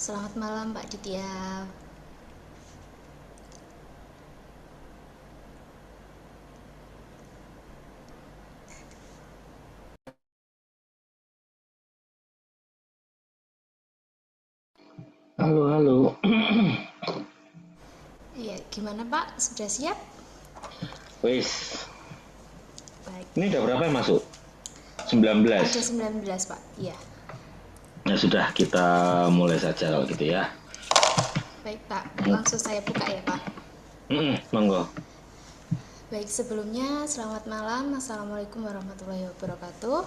Selamat malam Mbak Ditya. Halo, halo. Iya, gimana Pak? Sudah siap? Wis, Baik. ini udah berapa yang masuk? 19. Ada 19 Pak. Iya. Ya sudah, kita mulai saja kalau gitu ya. Baik Pak, langsung saya buka ya Pak. Monggo. Baik, sebelumnya selamat malam. Assalamualaikum warahmatullahi wabarakatuh.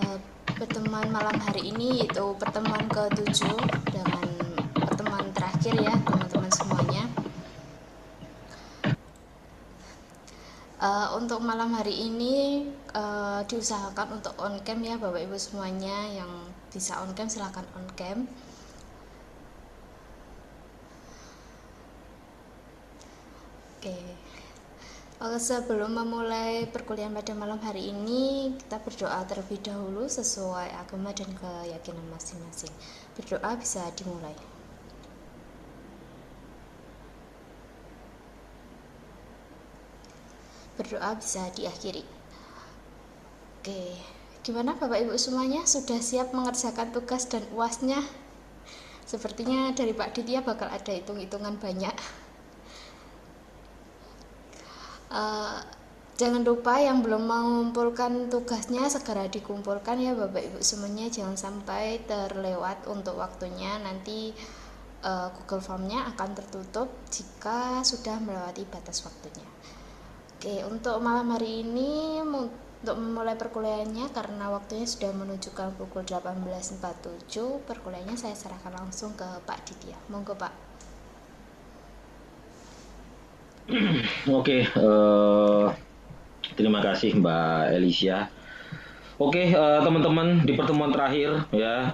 Eh, Pertemuan malam hari ini yaitu pertemuan ke-7 dengan pertemuan terakhir ya teman-teman semuanya. Untuk malam hari ini diusahakan untuk on cam ya Bapak Ibu semuanya. Yang bisa on cam silahkan on cam. Oke. Sebelum memulai perkuliahan pada malam hari ini, kita berdoa terlebih dahulu sesuai agama dan keyakinan masing-masing. Berdoa bisa dimulai. Berdoa bisa diakhiri. Oke, gimana Bapak Ibu semuanya? Sudah siap mengerjakan tugas dan UASnya? Sepertinya dari Pak Ditya bakal ada hitung-hitungan banyak. Eh, Jangan lupa yang belum mengumpulkan tugasnya segera dikumpulkan ya Bapak Ibu semuanya, jangan sampai terlewat untuk waktunya. Nanti Google Form-nya akan tertutup jika sudah melewati batas waktunya. Oke, untuk malam hari ini untuk memulai perkuliahannya karena waktunya sudah menunjukkan pukul 18.47, perkuliahannya saya serahkan langsung ke Pak Ditya. Monggo Pak. Oke, terima kasih Mbak Alicia. Oke, teman-teman, di pertemuan terakhir ya,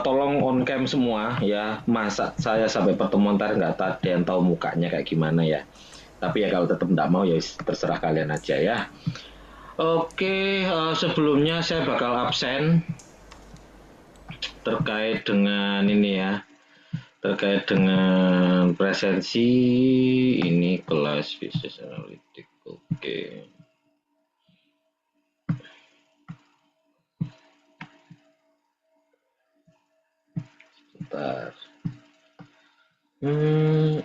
tolong on cam semua ya. Masa saya sampai pertemuan terakhir nggak ada yang tahu mukanya kayak gimana ya. Tapi ya kalau tetap nggak mau ya terserah kalian aja ya. Oke, sebelumnya saya bakal absen terkait dengan ini ya, terkait dengan presensi ini kelas bisnis analitik. Oke, sebentar. Hmm,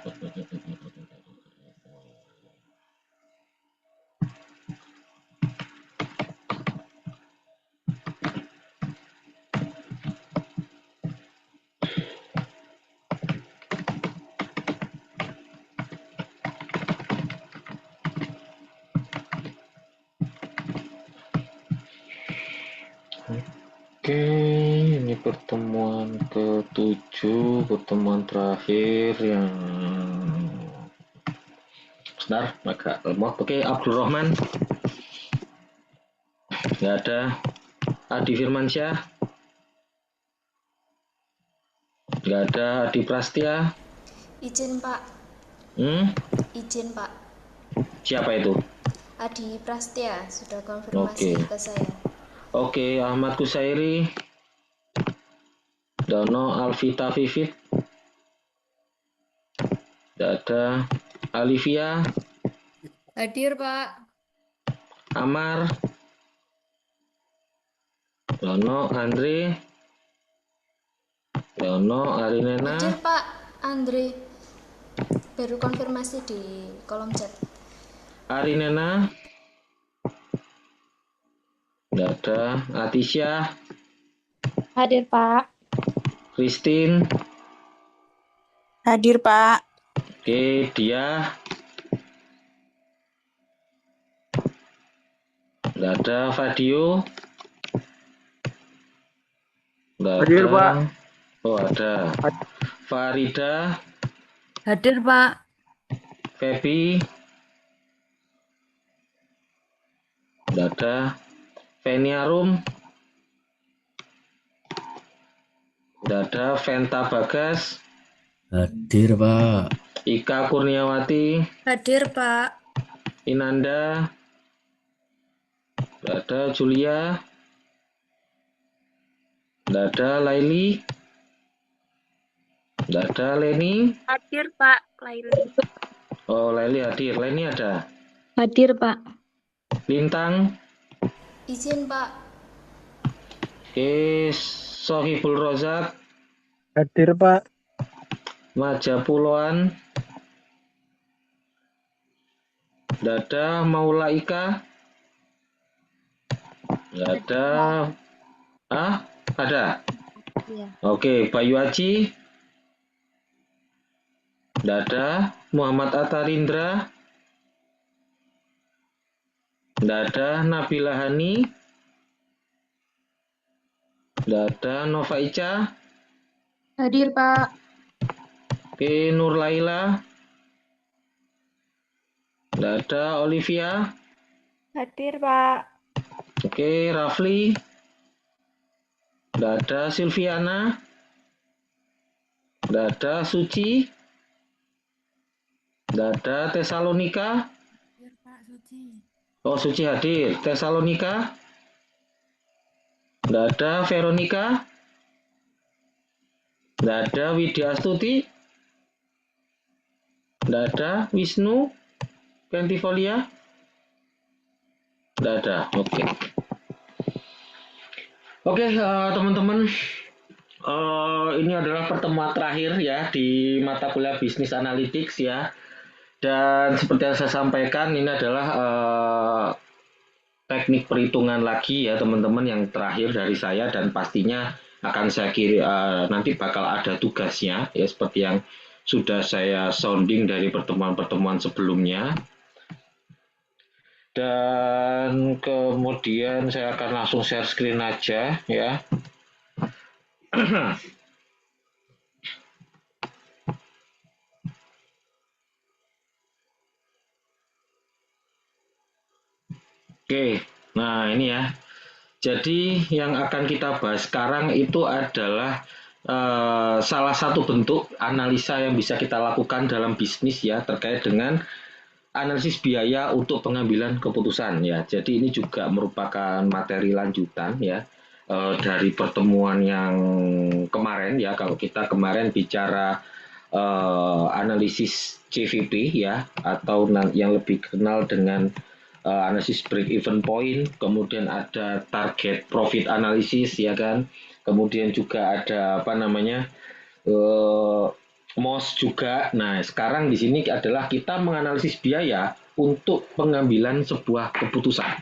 oke, ini pertemuan ke-7, pertemuan terakhir yang sebentar agak lemah. Oke, Abdul Rahman, nggak ada. Adi Firmansyah, nggak ada. Adi Prastia, Izin Pak. hmm? Izin Pak. Siapa itu? Adi Prastia sudah konfirmasi Oke, ke saya. oke, Ahmad Kusairi, Dono Alvita Vivit, nggak ada. Alivia, Hadir, Pak. Amar, Dono Andre, Dono Arinena, Hadir Pak Andre. Baru konfirmasi di kolom chat. Arinena, nggak ada. Atisya, Hadir, Pak. Christine, Hadir, Pak. oke, dia, nggak ada. Fadio, nggak Hadir, ada. Pak. Oh ada. Farida, Hadir, Pak. Feby, nggak ada. Veniarum, nggak ada. Venta Bagas, Hadir, Pak. Ika Kurniawati, Hadir, Pak. Inanda, nggak ada. Julia, Nggak ada. Laili? Nggak ada. Leni? Hadir, Pak. Laili. Oh, Laili hadir. Leni ada. Hadir, Pak. Lintang? Izin, Pak. Oke, Sohibul Rozak? Hadir, Pak. Majapuluan? Nggak ada. Maulaika? Nggak ada. Ah, ada? Iya. Oke, Bayu Aji? Nggak ada. Muhammad Atarindra? Nggak ada. Nabila Hani? Nggak ada. Nova Ica? Hadir, Pak. Oke, Nur Laila? Nggak ada. Olivia? Hadir, Pak. Oke, Rafli? Nggak ada. Silviana? Nggak ada. Suci? Nggak ada. Tesalonika? Oh, Suci hadir. Tesalonika? Nggak ada. Veronica? Nggak ada. Widya Astuti? Nggak ada. Wisnu? Pentifolia? Nggak ada. Oke. Oke, teman-teman. Ini adalah pertemuan terakhir ya di mata kuliah Business Analytics ya. Dan seperti yang saya sampaikan, ini adalah teknik perhitungan lagi ya teman-teman yang terakhir dari saya, dan pastinya akan saya kirim nanti bakal ada tugasnya ya seperti yang sudah saya sounding dari pertemuan-pertemuan sebelumnya. Dan kemudian saya akan langsung share screen aja ya. Oke, nah ini ya. Jadi yang akan kita bahas sekarang itu adalah salah satu bentuk analisa yang bisa kita lakukan dalam bisnis ya, terkait dengan analisis biaya untuk pengambilan keputusan ya. Jadi ini juga merupakan materi lanjutan ya dari pertemuan yang kemarin ya. Kalau kita kemarin bicara analisis CVP ya, atau yang lebih dikenal dengan analisis break even point, kemudian ada target profit analysis ya kan, kemudian juga ada apa namanya MOS juga. Nah, sekarang di sini adalah kita menganalisis biaya untuk pengambilan sebuah keputusan.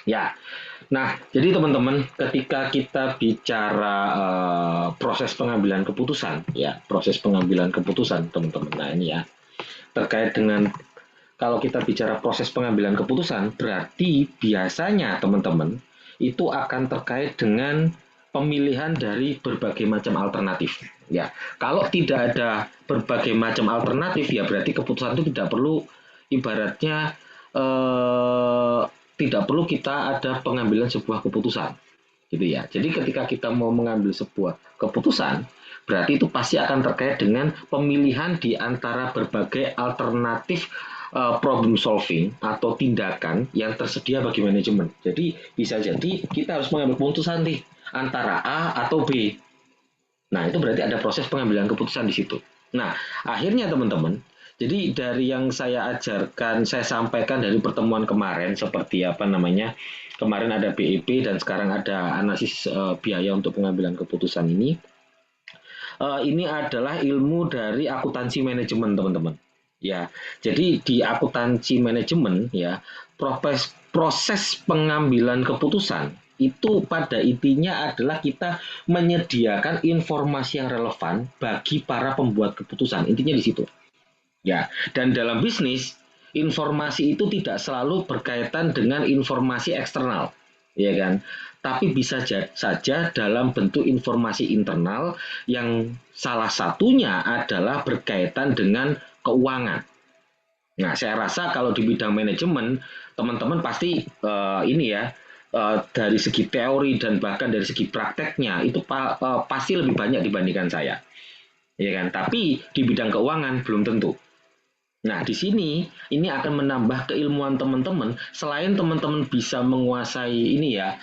Ya. Nah, jadi teman-teman, ketika kita bicara proses pengambilan keputusan, ya, proses pengambilan keputusan, teman-teman. Nah, ini ya. Terkait dengan kalau kita bicara proses pengambilan keputusan, berarti biasanya teman-teman itu akan terkait dengan pemilihan dari berbagai macam alternatif. Ya, kalau tidak ada berbagai macam alternatif, ya berarti keputusan itu tidak perlu, ibaratnya tidak perlu kita ada pengambilan sebuah keputusan, gitu ya. Jadi ketika kita mau mengambil sebuah keputusan, berarti itu pasti akan terkait dengan pemilihan di antara berbagai alternatif problem solving atau tindakan yang tersedia bagi manajemen. Jadi bisa jadi kita harus mengambil keputusan nih antara A atau B. Nah, itu berarti ada proses pengambilan keputusan di situ. Nah, akhirnya teman-teman, jadi dari yang saya ajarkan, saya sampaikan dari pertemuan kemarin, seperti apa namanya, kemarin ada BEP dan sekarang ada analisis biaya untuk pengambilan keputusan ini. Ini adalah ilmu dari akuntansi manajemen, teman-teman. Ya, jadi di akuntansi manajemen ya, proses pengambilan keputusan itu pada intinya adalah kita menyediakan informasi yang relevan bagi para pembuat keputusan. Intinya di situ. Ya, dan dalam bisnis informasi itu tidak selalu berkaitan dengan informasi eksternal, ya kan? Tapi bisa saja dalam bentuk informasi internal yang salah satunya adalah berkaitan dengan keuangan. Nah, saya rasa kalau di bidang manajemen, teman-teman pasti ini ya, dari segi teori dan bahkan dari segi prakteknya itu pasti lebih banyak dibandingkan saya, ya kan? Tapi di bidang keuangan belum tentu. Nah, di sini ini akan menambah keilmuan teman-teman. Selain teman-teman bisa menguasai ini ya,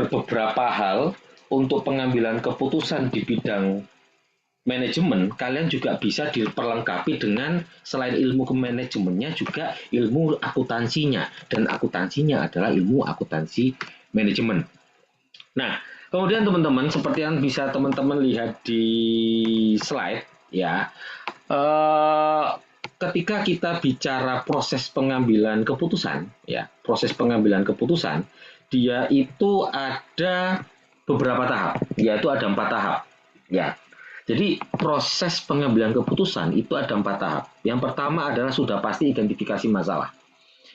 beberapa hal untuk pengambilan keputusan di bidang manajemen, kalian juga bisa diperlengkapi dengan selain ilmu kemanajemennya juga ilmu akuntansinya, dan akuntansinya adalah ilmu akuntansi manajemen. Nah, kemudian teman-teman, seperti yang bisa teman-teman lihat di slide ya, ketika kita bicara proses pengambilan keputusan ya, proses pengambilan keputusan dia itu ada beberapa tahap, yaitu ada 4 tahap ya. Jadi proses pengambilan keputusan itu ada 4 tahap. Yang pertama adalah sudah pasti identifikasi masalah.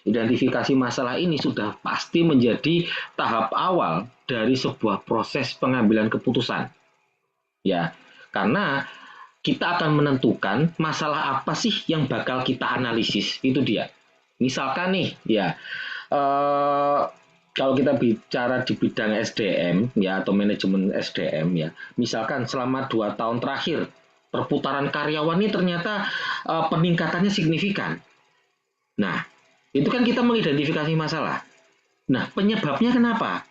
Identifikasi masalah ini sudah pasti menjadi tahap awal dari sebuah proses pengambilan keputusan. Ya, karena kita akan menentukan masalah apa sih yang bakal kita analisis, itu dia. Misalkan nih, ya, kalau kita bicara di bidang SDM ya atau manajemen SDM ya, misalkan selama 2 tahun terakhir perputaran karyawan ini ternyata peningkatannya signifikan. Nah, itu kan kita mengidentifikasi masalah. Nah, penyebabnya kenapa?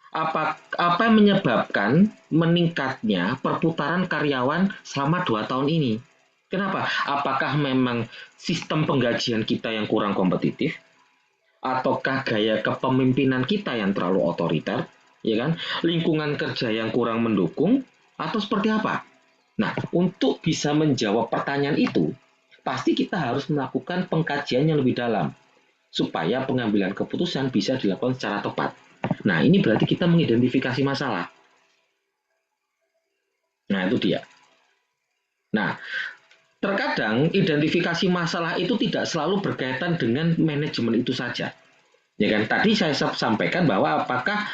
Apa yang menyebabkan meningkatnya perputaran karyawan selama 2 tahun ini? Kenapa? Apakah memang sistem penggajian kita yang kurang kompetitif? Ataukah gaya kepemimpinan kita yang terlalu otoriter? Ya kan? Lingkungan kerja yang kurang mendukung? Atau seperti apa? Nah, untuk bisa menjawab pertanyaan itu, pasti kita harus melakukan pengkajian yang lebih dalam supaya pengambilan keputusan bisa dilakukan secara tepat. Nah, ini berarti kita mengidentifikasi masalah. Nah, itu dia. Nah, terkadang identifikasi masalah itu tidak selalu berkaitan dengan manajemen itu saja. Ya kan? Tadi saya sampaikan bahwa apakah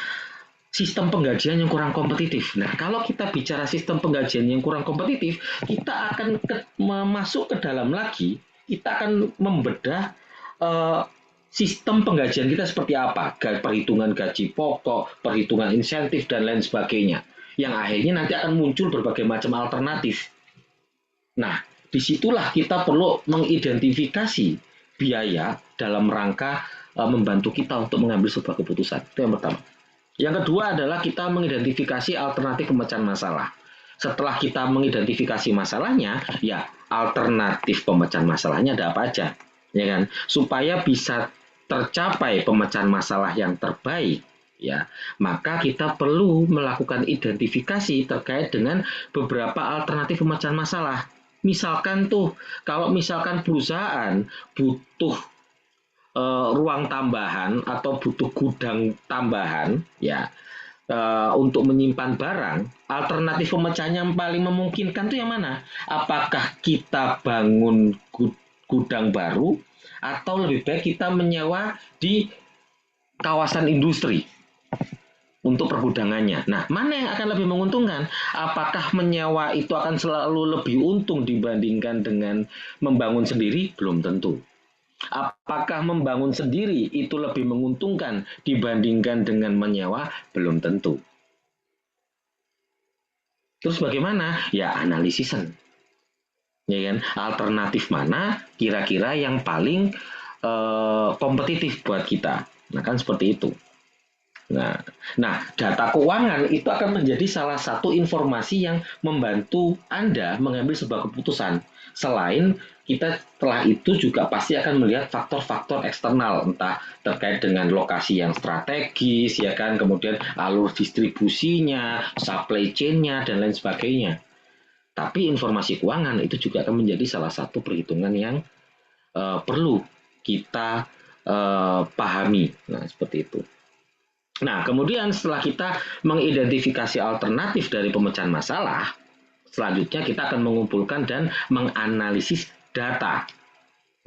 sistem penggajian yang kurang kompetitif. Nah, kalau kita bicara sistem penggajian yang kurang kompetitif, kita akan masuk ke dalam lagi, kita akan membedah sistem penggajian kita seperti apa, perhitungan gaji pokok, perhitungan insentif, dan lain sebagainya. Yang akhirnya nanti akan muncul berbagai macam alternatif. Nah, disitulah kita perlu mengidentifikasi biaya dalam rangka membantu kita untuk mengambil sebuah keputusan. Itu yang pertama. Yang kedua adalah kita mengidentifikasi alternatif pemecahan masalah. Setelah kita mengidentifikasi masalahnya, ya alternatif pemecahan masalahnya ada apa aja, ya kan? Supaya bisa tercapai pemecahan masalah yang terbaik, ya, maka kita perlu melakukan identifikasi terkait dengan beberapa alternatif pemecahan masalah. Misalkan kalau misalkan perusahaan butuh ruang tambahan atau butuh gudang tambahan, ya, untuk menyimpan barang, alternatif pemecahan yang paling memungkinkan itu yang mana? Apakah kita bangun gudang baru atau lebih baik kita menyewa di kawasan industri untuk pergudangannya? Nah, mana yang akan lebih menguntungkan? Apakah menyewa itu akan selalu lebih untung dibandingkan dengan membangun sendiri? Belum tentu. Apakah membangun sendiri itu lebih menguntungkan dibandingkan dengan menyewa? Belum tentu. Terus bagaimana? Ya, analisisan. Ya kan? Alternatif mana kira-kira yang paling kompetitif buat kita? Nah, kan seperti itu. Nah, data keuangan itu akan menjadi salah satu informasi yang membantu Anda mengambil sebuah keputusan. Selain kita setelah itu juga pasti akan melihat faktor-faktor eksternal, entah terkait dengan lokasi yang strategis, ya kan, kemudian alur distribusinya, supply chain-nya, dan lain sebagainya. Tapi informasi keuangan itu juga akan menjadi salah satu perhitungan yang perlu kita pahami. Nah, seperti itu. Nah, kemudian setelah kita mengidentifikasi alternatif dari pemecahan masalah, selanjutnya kita akan mengumpulkan dan menganalisis data.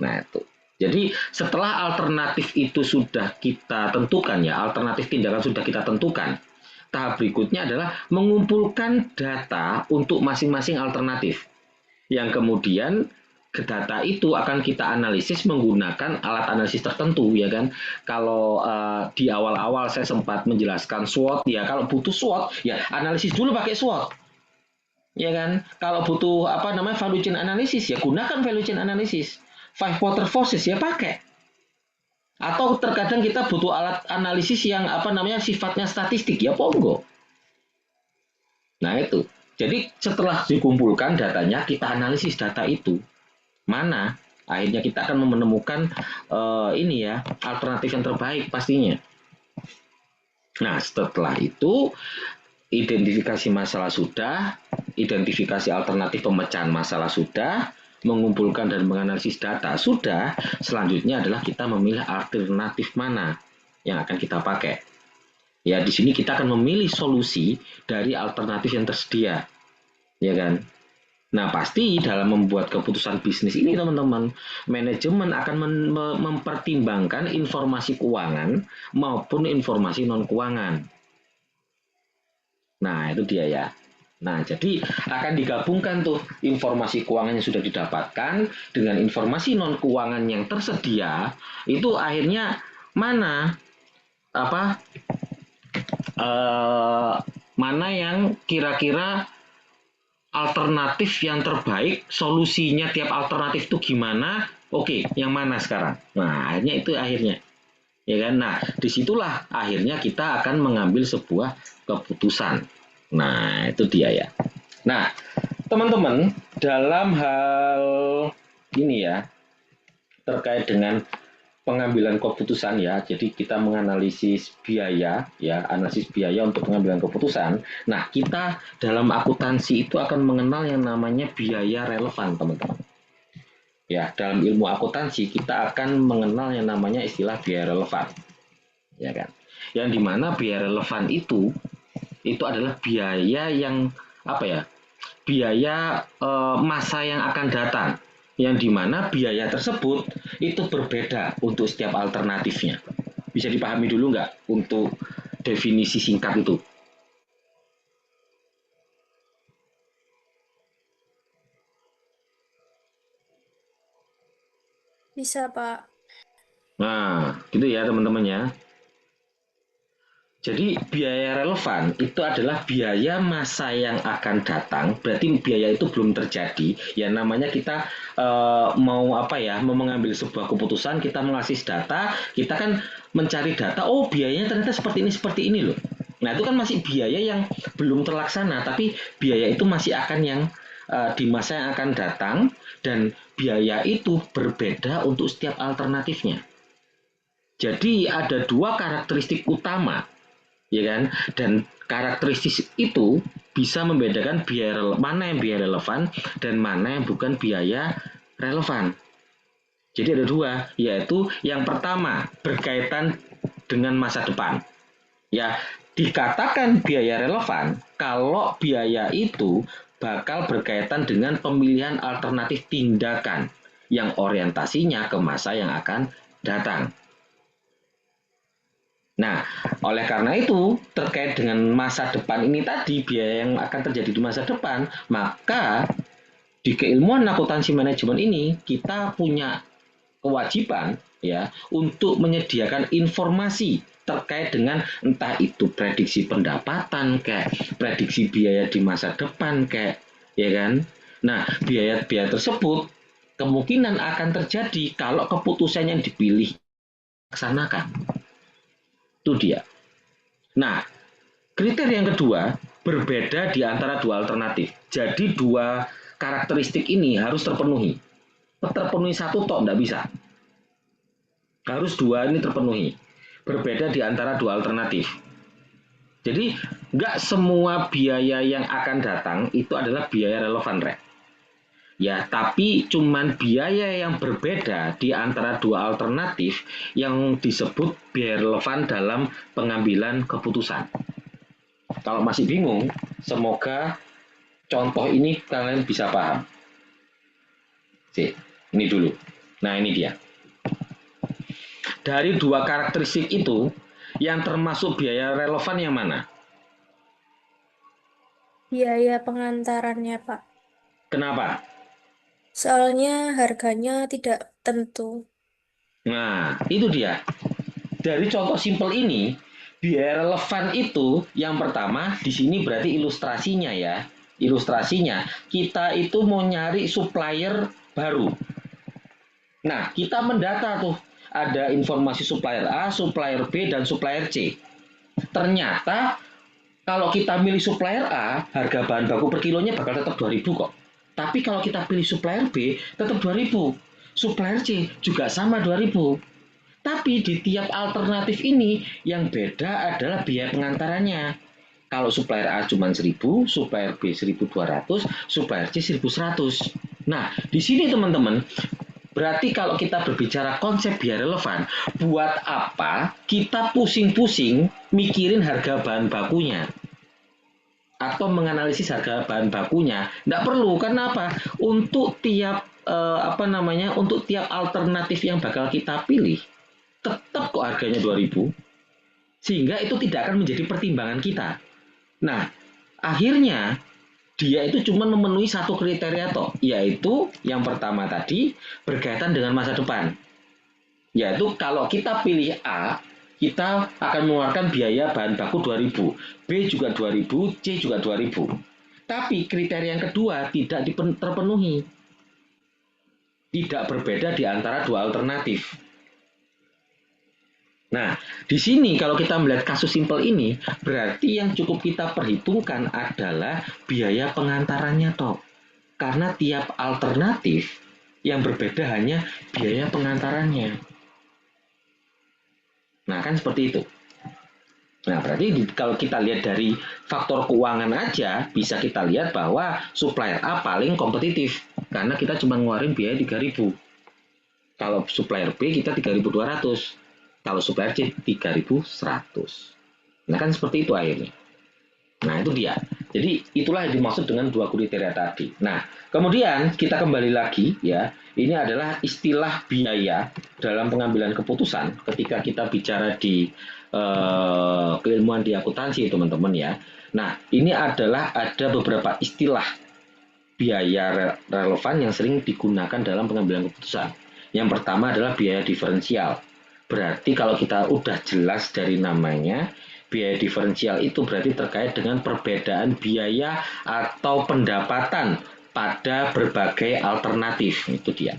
Nah, itu. Jadi setelah alternatif itu sudah kita tentukan, ya, alternatif tindakan sudah kita tentukan, tahap berikutnya adalah mengumpulkan data untuk masing-masing alternatif. Yang kemudian data itu akan kita analisis menggunakan alat analisis tertentu, ya kan. Kalau di awal-awal saya sempat menjelaskan SWOT, ya, kalau butuh SWOT, ya analisis dulu pakai SWOT. Ya kan, kalau butuh value chain analysis, ya gunakan value chain analysis. 5 water forces, ya pakai. Atau terkadang kita butuh alat analisis yang sifatnya statistik, ya monggo. Nah itu. Jadi setelah dikumpulkan datanya, kita analisis data itu. Mana? Akhirnya kita akan menemukan ini ya, alternatif yang terbaik pastinya. Nah, setelah itu identifikasi masalah sudah, identifikasi alternatif pemecahan masalah sudah, mengumpulkan dan menganalisis data sudah, selanjutnya adalah kita memilih alternatif mana yang akan kita pakai. Ya, di sini kita akan memilih solusi dari alternatif yang tersedia. Ya kan? Nah, pasti dalam membuat keputusan bisnis ini, teman-teman, manajemen akan mempertimbangkan informasi keuangan maupun informasi non-keuangan. Nah, itu dia ya. Nah, jadi akan digabungkan tuh informasi keuangan yang sudah didapatkan dengan informasi non-keuangan yang tersedia, itu akhirnya mana? Mana yang kira-kira alternatif yang terbaik, solusinya tiap alternatif itu gimana? Oke, yang mana sekarang? Nah, akhirnya. Ya kan? Nah, disitulah akhirnya kita akan mengambil sebuah keputusan. Nah, itu dia ya. Nah, teman-teman, dalam hal ini ya, terkait dengan pengambilan keputusan ya, jadi kita menganalisis biaya ya, analisis biaya untuk pengambilan keputusan. Nah, kita dalam akuntansi itu akan mengenal yang namanya biaya relevan, teman-teman. Ya, dalam ilmu akuntansi kita akan mengenal yang namanya istilah biaya relevan, ya kan? Yang dimana biaya relevan itu adalah biaya yang biaya masa yang akan datang, yang dimana biaya tersebut itu berbeda untuk setiap alternatifnya. Bisa dipahami dulu nggak untuk definisi singkat itu? Bisa, Pak. Nah, gitu ya teman-teman ya. Jadi biaya relevan itu adalah biaya masa yang akan datang, berarti biaya itu belum terjadi. Ya namanya kita mau mengambil sebuah keputusan, kita mengasis data, kita kan mencari data, oh biayanya ternyata seperti ini loh. Nah itu kan masih biaya yang belum terlaksana, tapi biaya itu masih akan yang di masa yang akan datang, dan biaya itu berbeda untuk setiap alternatifnya. Jadi ada dua karakteristik utama, ya kan? Dan karakteristik itu bisa membedakan mana yang biaya relevan dan mana yang bukan biaya relevan. Jadi ada dua, yaitu yang pertama berkaitan dengan masa depan. Ya, dikatakan biaya relevan kalau biaya itu bakal berkaitan dengan pemilihan alternatif tindakan yang orientasinya ke masa yang akan datang. Nah, oleh karena itu, terkait dengan masa depan ini tadi, biaya yang akan terjadi di masa depan, maka di keilmuan akuntansi manajemen ini, kita punya kewajiban ya untuk menyediakan informasi terkait dengan entah itu prediksi pendapatan kayak prediksi biaya di masa depan kayak, ya kan? Nah, biaya-biaya tersebut kemungkinan akan terjadi kalau keputusan yang dipilih laksanakan. Itu dia. Nah, kriteria yang kedua berbeda di antara dua alternatif. Jadi dua karakteristik ini harus terpenuhi. Terpenuhi satu tok tidak bisa. Harus dua ini terpenuhi. Berbeda di antara dua alternatif. Jadi nggak semua biaya yang akan datang itu adalah biaya relevan, Rek. Ya, tapi cuman biaya yang berbeda di antara dua alternatif yang disebut biaya relevan dalam pengambilan keputusan. Kalau masih bingung, semoga contoh ini kalian bisa paham. Ini dulu. Nah, ini dia. Dari dua karakteristik itu, yang termasuk biaya relevan yang mana? Biaya pengantarannya, Pak. Kenapa? Soalnya harganya tidak tentu. Nah, itu dia. Dari contoh simpel ini, biaya relevan itu yang pertama di sini berarti ilustrasinya ya. Ilustrasinya, kita itu mau nyari supplier baru. Nah, kita mendata tuh, ada informasi supplier A, supplier B, dan supplier C. Ternyata Kalau kita milih supplier A, harga bahan baku per kilonya bakal tetap 2.000 kok. Tapi kalau kita pilih supplier B, tetap 2.000. Supplier C juga sama 2.000. Tapi di tiap alternatif ini yang beda adalah biaya pengantarannya. Kalau supplier A cuma 1.000, supplier B 1.200, supplier C 1.100. Nah, di sini teman-teman, berarti kalau kita berbicara konsep biaya relevan, buat apa kita pusing-pusing mikirin harga bahan bakunya? Atau menganalisis harga bahan bakunya? Nggak perlu, karena apa? Untuk tiap untuk tiap alternatif yang bakal kita pilih, tetap kok harganya 2.000, sehingga itu tidak akan menjadi pertimbangan kita. Nah, akhirnya dia itu cuma memenuhi satu kriteria toh, yaitu yang pertama tadi berkaitan dengan masa depan. Yaitu kalau kita pilih A, kita akan mengeluarkan biaya bahan baku 2.000, B juga 2.000, C juga 2.000. Tapi kriteria yang kedua tidak terpenuhi. Tidak berbeda di antara dua alternatif. Nah, di sini kalau kita melihat kasus simpel ini, berarti yang cukup kita perhitungkan adalah biaya pengantarannya toh. Karena tiap alternatif yang berbeda hanya biaya pengantarannya. Nah, kan seperti itu. Nah, berarti kalau kita lihat dari faktor keuangan aja, bisa kita lihat bahwa supplier A paling kompetitif. Karena kita cuma ngeluarin biaya 3.000. Kalau supplier B kita 3.200. Kalau supplier C 3.100. Nah, kan seperti itu akhirnya. Nah, itu dia. Jadi itulah yang dimaksud dengan dua kriteria tadi. Nah, kemudian kita kembali lagi ya. Ini adalah istilah biaya dalam pengambilan keputusan ketika kita bicara di keilmuan di akuntansi, teman-teman ya. Nah, ini adalah ada beberapa istilah biaya relevan yang sering digunakan dalam pengambilan keputusan. Yang pertama adalah biaya diferensial. Berarti kalau kita udah jelas dari namanya, biaya diferensial itu berarti terkait dengan perbedaan biaya atau pendapatan pada berbagai alternatif. Itu dia.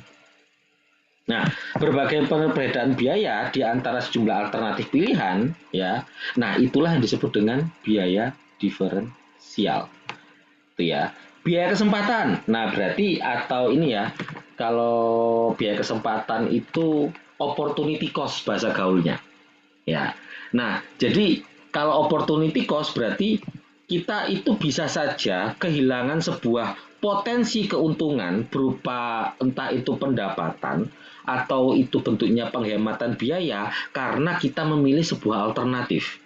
Nah, berbagai perbedaan biaya di antara sejumlah alternatif pilihan, ya. Nah, itulah yang disebut dengan biaya diferensial. Itu ya. Biaya kesempatan. Nah, berarti atau ini ya, kalau biaya kesempatan itu opportunity cost bahasa gaulnya. Ya. Nah, jadi kalau opportunity cost berarti kita itu bisa saja kehilangan sebuah potensi keuntungan berupa entah itu pendapatan atau itu bentuknya penghematan biaya karena kita memilih sebuah alternatif.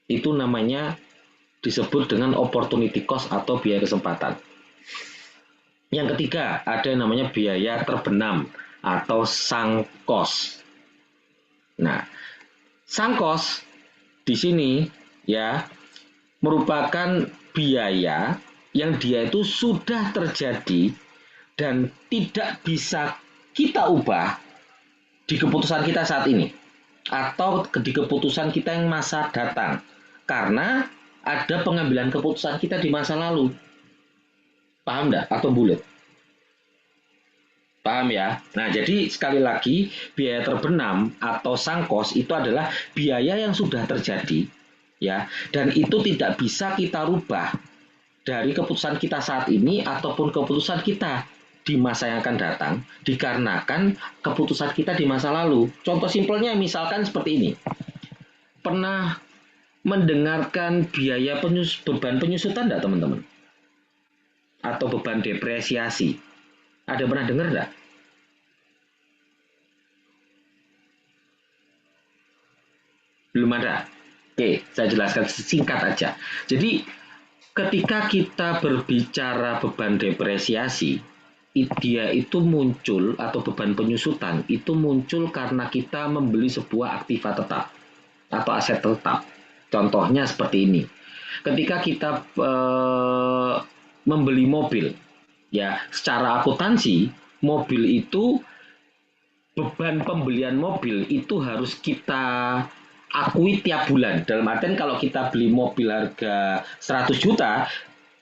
Itu namanya disebut dengan opportunity cost atau biaya kesempatan. Yang ketiga, ada yang namanya biaya terbenam atau sunk cost. Nah, sunk cost di sini ya merupakan biaya yang dia itu sudah terjadi dan tidak bisa kita ubah di keputusan kita saat ini atau di keputusan kita yang masa datang karena ada pengambilan keputusan kita di masa lalu. Paham enggak atau bulat? Paham ya? Nah, jadi sekali lagi biaya terbenam atau sunk cost itu adalah biaya yang sudah terjadi ya dan itu tidak bisa kita rubah dari keputusan kita saat ini ataupun keputusan kita di masa yang akan datang dikarenakan keputusan kita di masa lalu. Contoh simpelnya misalkan seperti ini. Pernah mendengarkan biaya beban penyusutan enggak teman-teman? Atau beban depresiasi? Ada pernah dengar enggak? Belum ada. Oke, saya jelaskan singkat aja. Jadi ketika kita berbicara beban depresiasi, dia itu muncul atau beban penyusutan itu muncul karena kita membeli sebuah aktiva tetap atau aset tetap. Contohnya seperti ini. Ketika kita membeli mobil, ya secara akuntansi mobil itu beban pembelian mobil itu harus kita akui tiap bulan. Dalam artian kalau kita beli mobil harga 100 juta,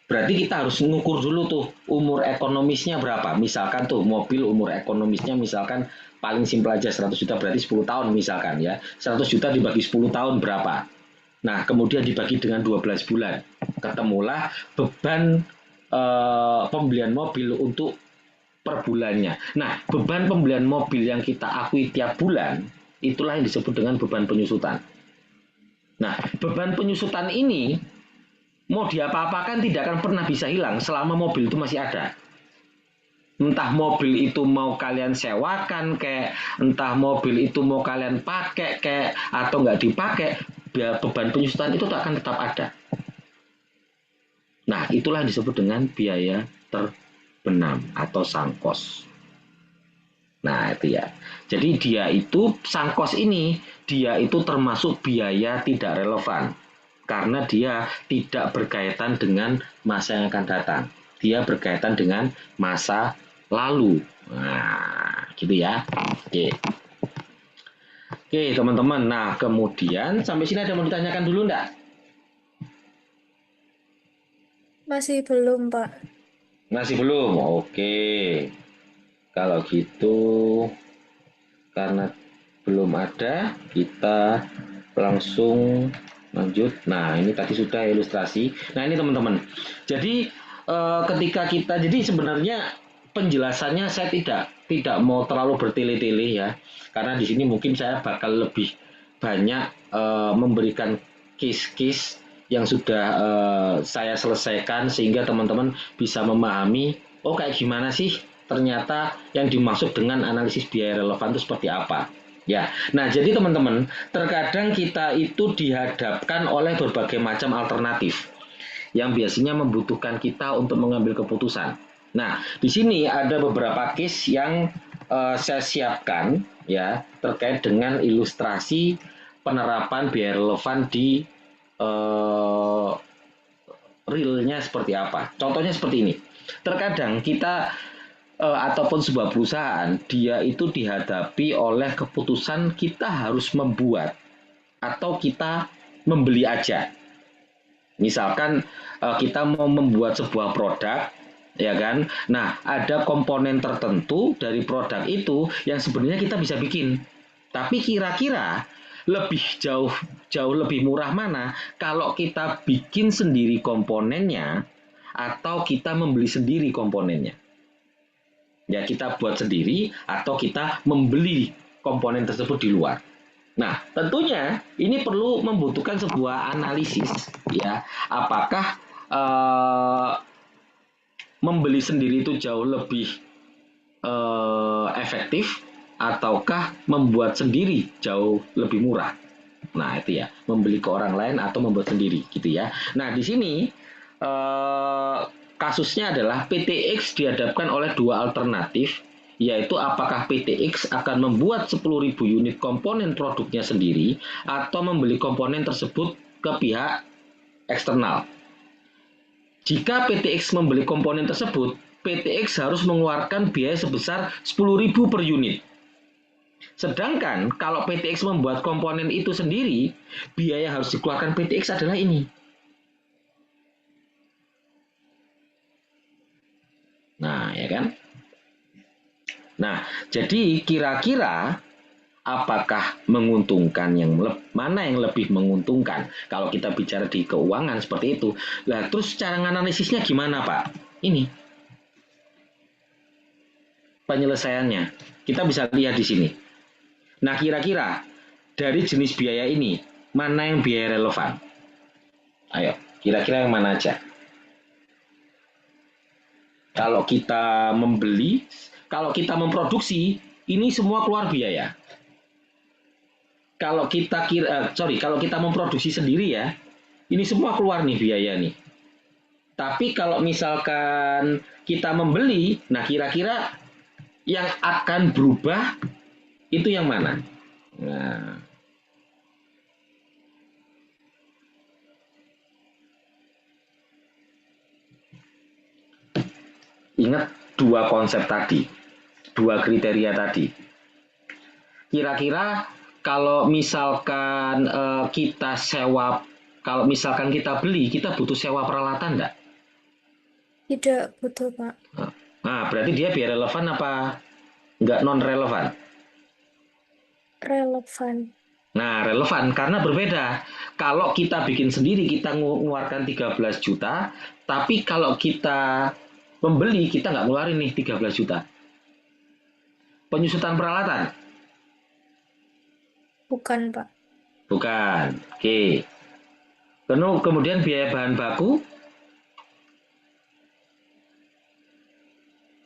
berarti kita harus mengukur dulu tuh umur ekonomisnya berapa. Misalkan tuh mobil umur ekonomisnya misalkan paling simpel aja 100 juta berarti 10 tahun misalkan ya. 100 juta dibagi 10 tahun berapa? Nah, kemudian dibagi dengan 12 bulan. Ketemulah beban pembelian mobil untuk per bulannya. Nah, beban pembelian mobil yang kita akui tiap bulan, itulah yang disebut dengan beban penyusutan. Nah, beban penyusutan ini mau diapa-apakan tidak akan pernah bisa hilang selama mobil itu masih ada. Entah mobil itu mau kalian sewakan kayak, entah mobil itu mau kalian pakai kayak atau nggak dipakai, beban penyusutan itu akan tetap ada. Nah, itulah yang disebut dengan biaya terbenam atau sangkos. Nah, itu ya. Jadi dia itu sangkos ini, dia itu termasuk biaya tidak relevan karena dia tidak berkaitan dengan masa yang akan datang. Dia berkaitan dengan masa lalu. Nah, gitu ya. Oke. Oke, teman-teman. Nah, kemudian sampai sini ada yang mau ditanyakan dulu enggak? Masih belum, Pak. Masih belum? Oke. Kalau gitu, karena belum ada, kita langsung lanjut. Nah, ini tadi sudah ilustrasi. Nah, ini teman-teman. Jadi ketika kita, jadi sebenarnya penjelasannya saya tidak mau terlalu bertele-tele ya, karena di sini mungkin saya bakal lebih banyak memberikan case-case yang sudah saya selesaikan sehingga teman-teman bisa memahami, oh kayak gimana sih ternyata yang dimaksud dengan analisis biaya relevan itu seperti apa. Ya, nah jadi teman-teman, terkadang kita itu dihadapkan oleh berbagai macam alternatif yang biasanya membutuhkan kita untuk mengambil keputusan. Nah, di sini ada beberapa case yang saya siapkan ya terkait dengan ilustrasi penerapan biaya relevan di realnya seperti apa. Contohnya seperti ini. Terkadang kita ataupun sebuah perusahaan dia itu dihadapi oleh keputusan kita harus membuat atau kita membeli aja. Misalkan kita mau membuat sebuah produk, ya kan? Nah, ada komponen tertentu dari produk itu yang sebenarnya kita bisa bikin. Tapi kira-kira lebih jauh lebih murah mana kalau kita bikin sendiri komponennya atau kita membeli sendiri komponennya? Ya, kita buat sendiri atau kita membeli komponen tersebut di luar. Nah, tentunya ini perlu membutuhkan sebuah analisis ya. Apakah membeli sendiri itu jauh lebih efektif ataukah membuat sendiri jauh lebih murah? Nah, itu ya, membeli ke orang lain atau membuat sendiri gitu ya. Nah, di sini kasusnya adalah PTX dihadapkan oleh dua alternatif, yaitu apakah PTX akan membuat 10.000 unit komponen produknya sendiri atau membeli komponen tersebut ke pihak eksternal. Jika PTX membeli komponen tersebut, PTX harus mengeluarkan biaya sebesar 10.000 per unit. Sedangkan kalau PTX membuat komponen itu sendiri, biaya yang harus dikeluarkan PTX adalah ini. Nah, ya kan? Nah, jadi kira-kira apakah menguntungkan mana yang lebih menguntungkan? Kalau kita bicara di keuangan seperti itu. Lah, terus cara analisisnya gimana, Pak? Ini penyelesaiannya. Kita bisa lihat di sini. Nah, kira-kira dari jenis biaya ini, mana yang biaya relevan? Ayo, kira-kira yang mana aja? Kalau kita membeli, kalau kita memproduksi, ini semua keluar biaya. Kalau kita kalau kita memproduksi sendiri ya, ini semua keluar nih biaya nih. Tapi kalau misalkan kita membeli, nah kira-kira yang akan berubah itu yang mana? Nah, ingat dua konsep tadi, dua kriteria tadi. Kira-kira kalau misalkan kita sewa, kalau misalkan kita beli, kita butuh sewa peralatan enggak? Tidak butuh, Pak. Nah, berarti dia biaya relevan apa enggak non relevan? Relevan. Nah, relevan karena berbeda. Kalau kita bikin sendiri kita mengeluarkan 13 juta, tapi kalau kita membeli kita nggak ngeluarin nih 13 juta. Penyusutan peralatan? Bukan, Pak. Bukan. Oke. Kemudian biaya bahan baku?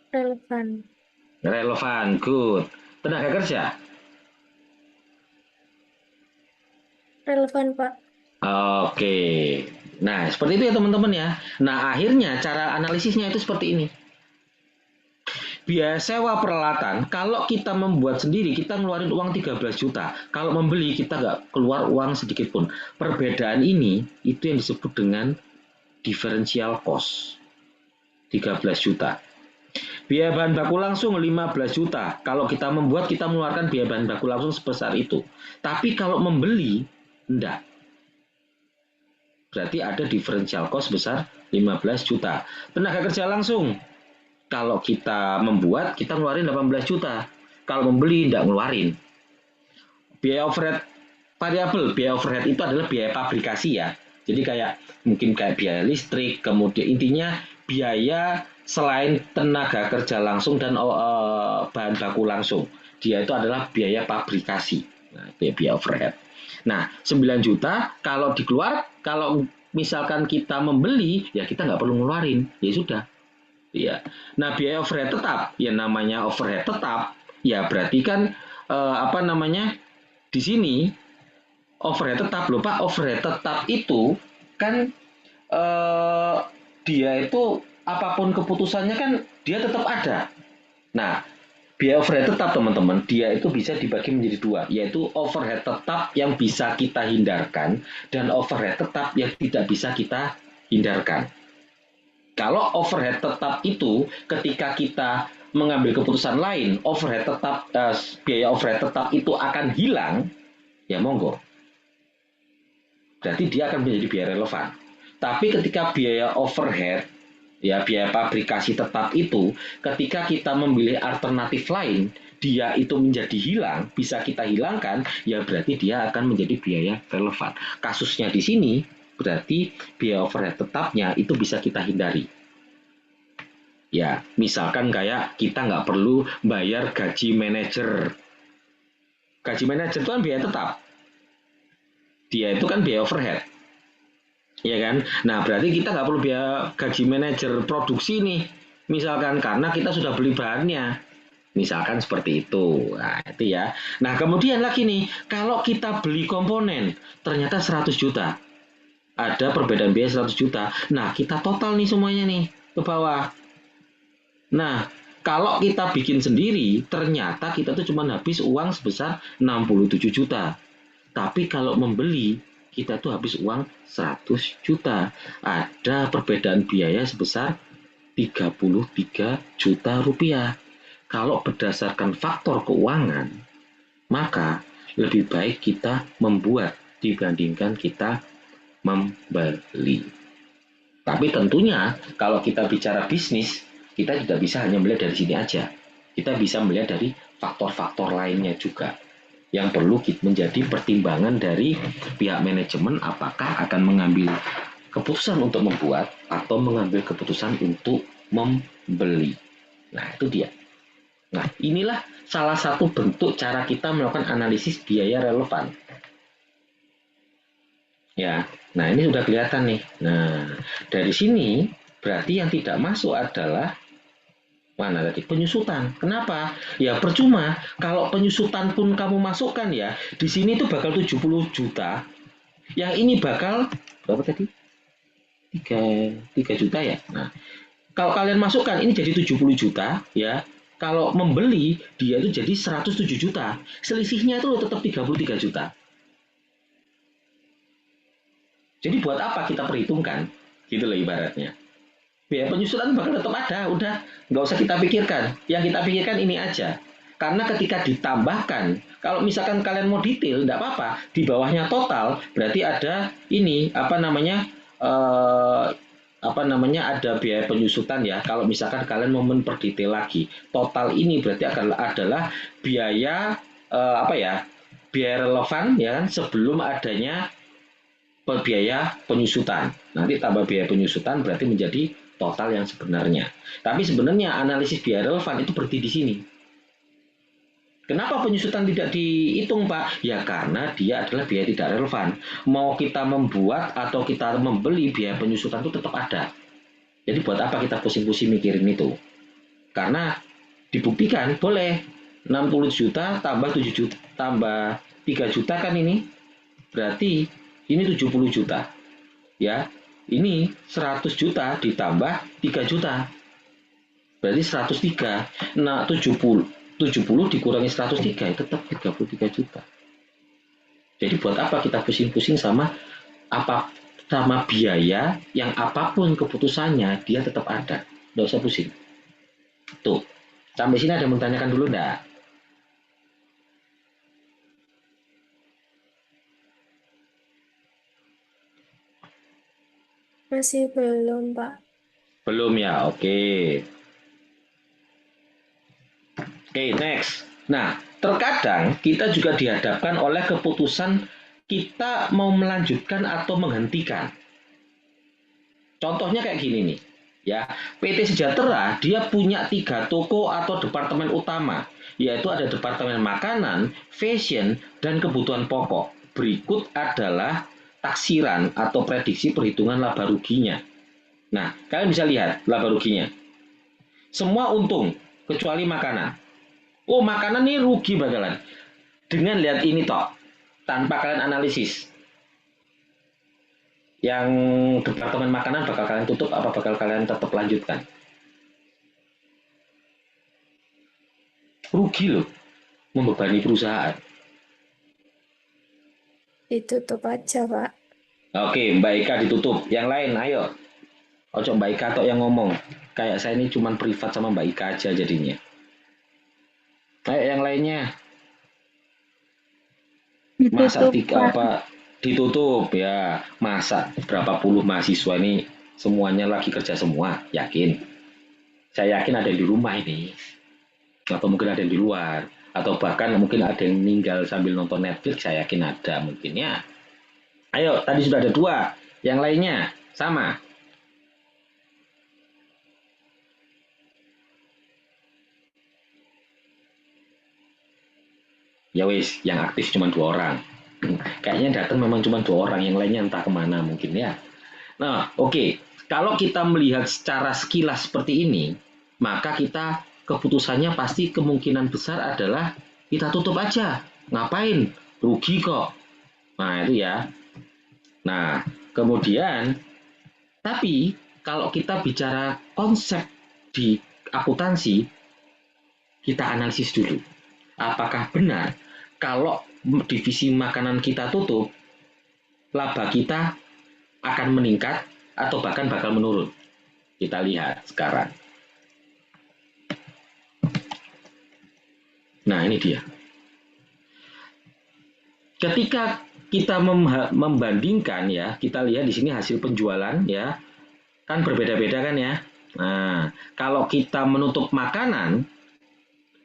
Relevan. Relevan, good. Tenaga kerja? Relevan, Pak. Oke. Nah, seperti itu ya teman-teman ya. Nah, akhirnya cara analisisnya itu seperti ini. Biaya sewa peralatan, kalau kita membuat sendiri, kita ngeluarin uang 13 juta. Kalau membeli, kita nggak keluar uang sedikit pun. Perbedaan ini, itu yang disebut dengan differential cost. 13 juta. Biaya bahan baku langsung 15 juta. Kalau kita membuat, kita mengeluarkan biaya bahan baku langsung sebesar itu. Tapi kalau membeli, enggak. Berarti ada differential cost besar 15 juta. Tenaga kerja langsung. Kalau kita membuat, kita ngeluarin 18 juta. Kalau membeli, enggak ngeluarin. Biaya overhead variabel. Biaya overhead itu adalah biaya pabrikasi ya. Jadi mungkin kayak biaya listrik, kemudian intinya biaya selain tenaga kerja langsung dan bahan baku langsung. Dia itu adalah biaya pabrikasi. Nah, itu ya biaya overhead. Nah, 9 juta kalau kalau misalkan kita membeli, ya kita nggak perlu ngeluarin. Ya sudah. Ya. Nah, biaya overhead tetap. Ya namanya overhead tetap, ya berarti kan di sini overhead tetap loh Pak. Overhead tetap itu kan dia itu apapun keputusannya kan dia tetap ada. Nah, biaya overhead tetap teman-teman, dia itu bisa dibagi menjadi dua, yaitu overhead tetap yang bisa kita hindarkan dan overhead tetap yang tidak bisa kita hindarkan. Kalau overhead tetap itu ketika kita mengambil keputusan lain, biaya overhead tetap itu akan hilang, ya monggo. Berarti dia akan menjadi biaya relevan. Tapi ketika biaya overhead, ya biaya pabrikasi tetap itu, ketika kita memilih alternatif lain, dia itu menjadi hilang, bisa kita hilangkan, ya berarti dia akan menjadi biaya relevan. Kasusnya di sini, berarti biaya overhead tetapnya itu bisa kita hindari. Ya, misalkan kayak kita nggak perlu bayar gaji manajer. Gaji manajer itu kan biaya tetap. Dia itu kan biaya overhead. Ya kan? Nah, berarti kita nggak perlu biaya gaji manajer produksi nih. Misalkan karena kita sudah beli bahannya. Misalkan seperti itu. Nah, itu ya. Nah, kemudian lagi nih, kalau kita beli komponen, ternyata 100 juta. Ada perbedaan biaya 100 juta. Nah, kita total nih semuanya nih ke bawah. Nah, kalau kita bikin sendiri, ternyata kita tuh cuma habis uang sebesar 67 juta. Tapi kalau membeli, kita tuh habis uang 100 juta. Ada perbedaan biaya sebesar 33 juta rupiah. Kalau berdasarkan faktor keuangan, maka lebih baik kita membuat dibandingkan kita membeli. Tapi tentunya kalau kita bicara bisnis, kita tidak bisa hanya melihat dari sini aja. Kita bisa melihat dari faktor-faktor lainnya juga yang perlu menjadi pertimbangan dari pihak manajemen apakah akan mengambil keputusan untuk membuat atau mengambil keputusan untuk membeli. Nah, itu dia. Nah, inilah salah satu bentuk cara kita melakukan analisis biaya relevan. Ya, nah ini sudah kelihatan nih. Nah, dari sini berarti yang tidak masuk adalah mana tadi? Penyusutan. Kenapa? Ya percuma. Kalau penyusutan pun kamu masukkan ya, di sini tuh bakal 70 juta. Yang ini bakal berapa tadi? 3 juta ya. Nah, kalau kalian masukkan ini jadi 70 juta ya. Kalau membeli dia itu jadi 107 juta. Selisihnya itu tetap 33 juta. Jadi buat apa kita perhitungkan? Gitu loh ibaratnya. Biaya penyusutan bakal tetap ada, udah nggak usah kita pikirkan. Yang kita pikirkan ini aja. Karena ketika ditambahkan, kalau misalkan kalian mau detail, nggak apa-apa. Di bawahnya total, berarti ada ini ada biaya penyusutan ya. Kalau misalkan kalian mau memperdetail lagi, total ini berarti adalah biaya biaya relevan ya kan sebelum adanya biaya penyusutan. Nanti tambah biaya penyusutan berarti menjadi total yang sebenarnya. Tapi sebenarnya analisis biaya relevan itu berhenti di sini. Kenapa penyusutan tidak dihitung, Pak? Ya karena dia adalah biaya tidak relevan. Mau kita membuat atau kita membeli, biaya penyusutan itu tetap ada. Jadi buat apa kita pusing-pusing mikirin itu? Karena dibuktikan boleh 60 juta tambah 7 juta tambah 3 juta kan ini berarti ini 70 juta ya, ini 100 juta ditambah 3 juta berarti 103. Nah 70 dikurangi 103 tetap 33 juta. Jadi buat apa kita pusing-pusing sama biaya yang apapun keputusannya dia tetap ada, nggak usah pusing. Tuh, sampai sini ada yang menanyakan dulu enggak? Masih belum, Pak. Belum ya, oke. Oke, next. Nah, terkadang kita juga dihadapkan oleh keputusan kita mau melanjutkan atau menghentikan. Contohnya kayak gini nih, ya. PT Sejahtera dia punya 3 toko atau departemen utama, yaitu ada departemen makanan, fashion, dan kebutuhan pokok. Berikut adalah taksiran atau prediksi perhitungan laba ruginya. Nah, kalian bisa lihat laba ruginya. Semua untung, kecuali makanan. Oh, makanan ini rugi bakalan. Dengan lihat ini toh, tanpa kalian analisis. Yang departemen makanan bakal kalian tutup apa bakal kalian tetap lanjutkan? Rugi loh, membebani perusahaan. Ditutup aja, Pak. Oke, Mbak Ika ditutup. Yang lain, ayo. Ojo Mbak Ika tok yang ngomong. Kayak saya ini cuma privat sama Mbak Ika aja jadinya. Ayo yang lainnya. Masa Ditutup, tiga Pak. apa ditutup ya? Masa berapa puluh mahasiswa ini semuanya lagi kerja semua? Yakin? Saya yakin ada yang di rumah ini. Atau mungkin ada yang di luar. Atau bahkan mungkin ada yang meninggal sambil nonton Netflix. Saya yakin ada mungkin ya. Ayo, tadi sudah ada 2. Yang lainnya sama. Ya wis, yang aktif cuma 2 orang. Kayaknya datang memang cuma 2 orang, yang lainnya entah kemana mungkin ya. Nah, oke. Kalau kita melihat secara sekilas seperti ini, maka kita keputusannya pasti kemungkinan besar adalah kita tutup aja. Ngapain? Rugi kok. Nah, itu ya. Nah, kemudian, tapi kalau kita bicara konsep di akuntansi, kita analisis dulu. Apakah benar kalau divisi makanan kita tutup, laba kita akan meningkat atau bahkan bakal menurun? Kita lihat sekarang. Nah, ini dia. Ketika kita membandingkan ya, kita lihat di sini hasil penjualan ya, kan berbeda-beda kan ya. Nah, kalau kita menutup makanan,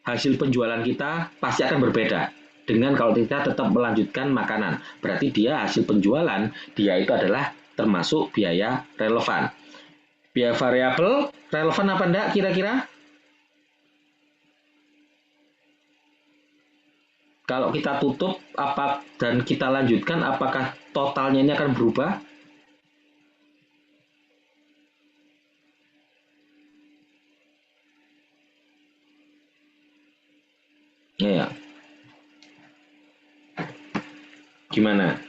hasil penjualan kita pasti akan berbeda dengan kalau kita tetap melanjutkan makanan. Berarti dia hasil penjualan, dia itu adalah termasuk biaya relevan. Biaya variabel relevan apa enggak kira-kira? Kalau kita tutup apa dan kita lanjutkan, apakah totalnya ini akan berubah? Ya. Gimana?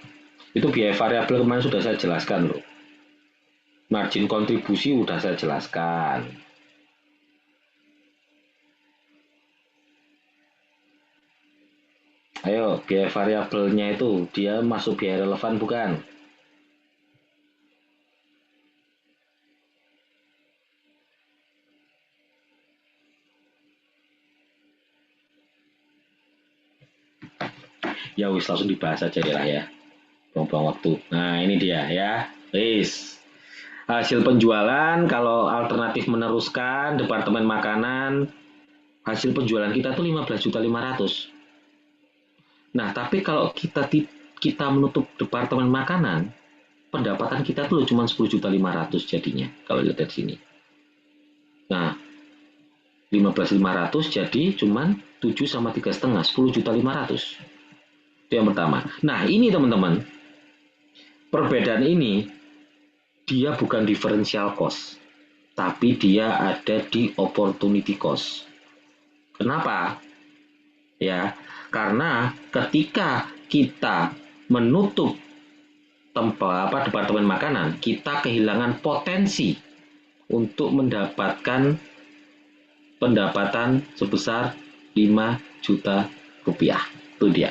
Itu biaya variabel kemarin sudah saya jelaskan loh. Margin kontribusi sudah saya jelaskan. Ayo, biaya variabelnya itu dia masuk biaya relevan bukan? Ya wis langsung dibahas aja ya. Buang-buang waktu. Nah, ini dia ya. Wis. Hasil penjualan kalau alternatif meneruskan departemen makanan, hasil penjualan kita tuh 15.500.000. Nah, tapi kalau kita menutup departemen makanan, pendapatan kita tuh cuma 10.500.000 jadinya kalau lihat dari sini. Nah, 15.500 jadi cuman 7 sama 3,5, 10.500.000. Itu yang pertama. Nah, ini teman-teman, perbedaan ini dia bukan differential cost, tapi dia ada di opportunity cost. Kenapa? Ya, karena ketika kita menutup departemen makanan, kita kehilangan potensi untuk mendapatkan pendapatan sebesar 5 juta rupiah. Itu dia.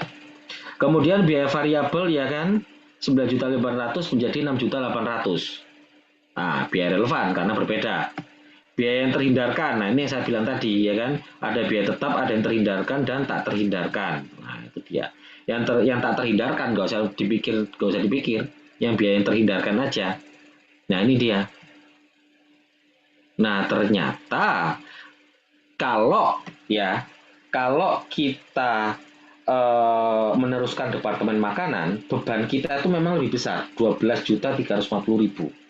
Kemudian biaya variabel ya kan 9.500.000 menjadi 6.800.000. Nah, biaya relevan karena berbeda. Biaya yang terhindarkan, nah ini yang saya bilang tadi ya kan, ada biaya tetap, ada yang terhindarkan dan tak terhindarkan. Nah, itu dia. Yang tak terhindarkan nggak usah dipikir, yang biaya yang terhindarkan aja. Nah, ini dia. Nah, ternyata kalau kita meneruskan departemen makanan, beban kita itu memang lebih besar, 12.350.000.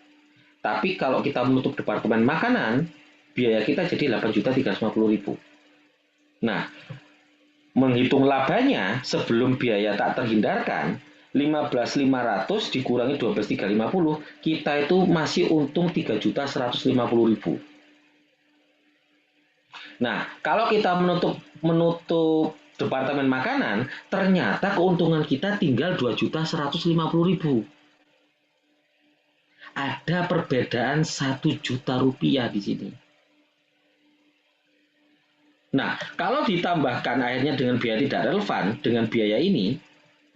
Tapi kalau kita menutup departemen makanan, biaya kita jadi 8.350.000. Nah, menghitung labanya sebelum biaya tak terhindarkan, 15.500 dikurangi 12.350, kita itu masih untung 3.150.000. Nah, kalau kita menutup departemen makanan, ternyata keuntungan kita tinggal 2.150.000. Ada perbedaan 1 juta rupiah di sini. Nah, kalau ditambahkan akhirnya dengan biaya tidak relevan, dengan biaya ini,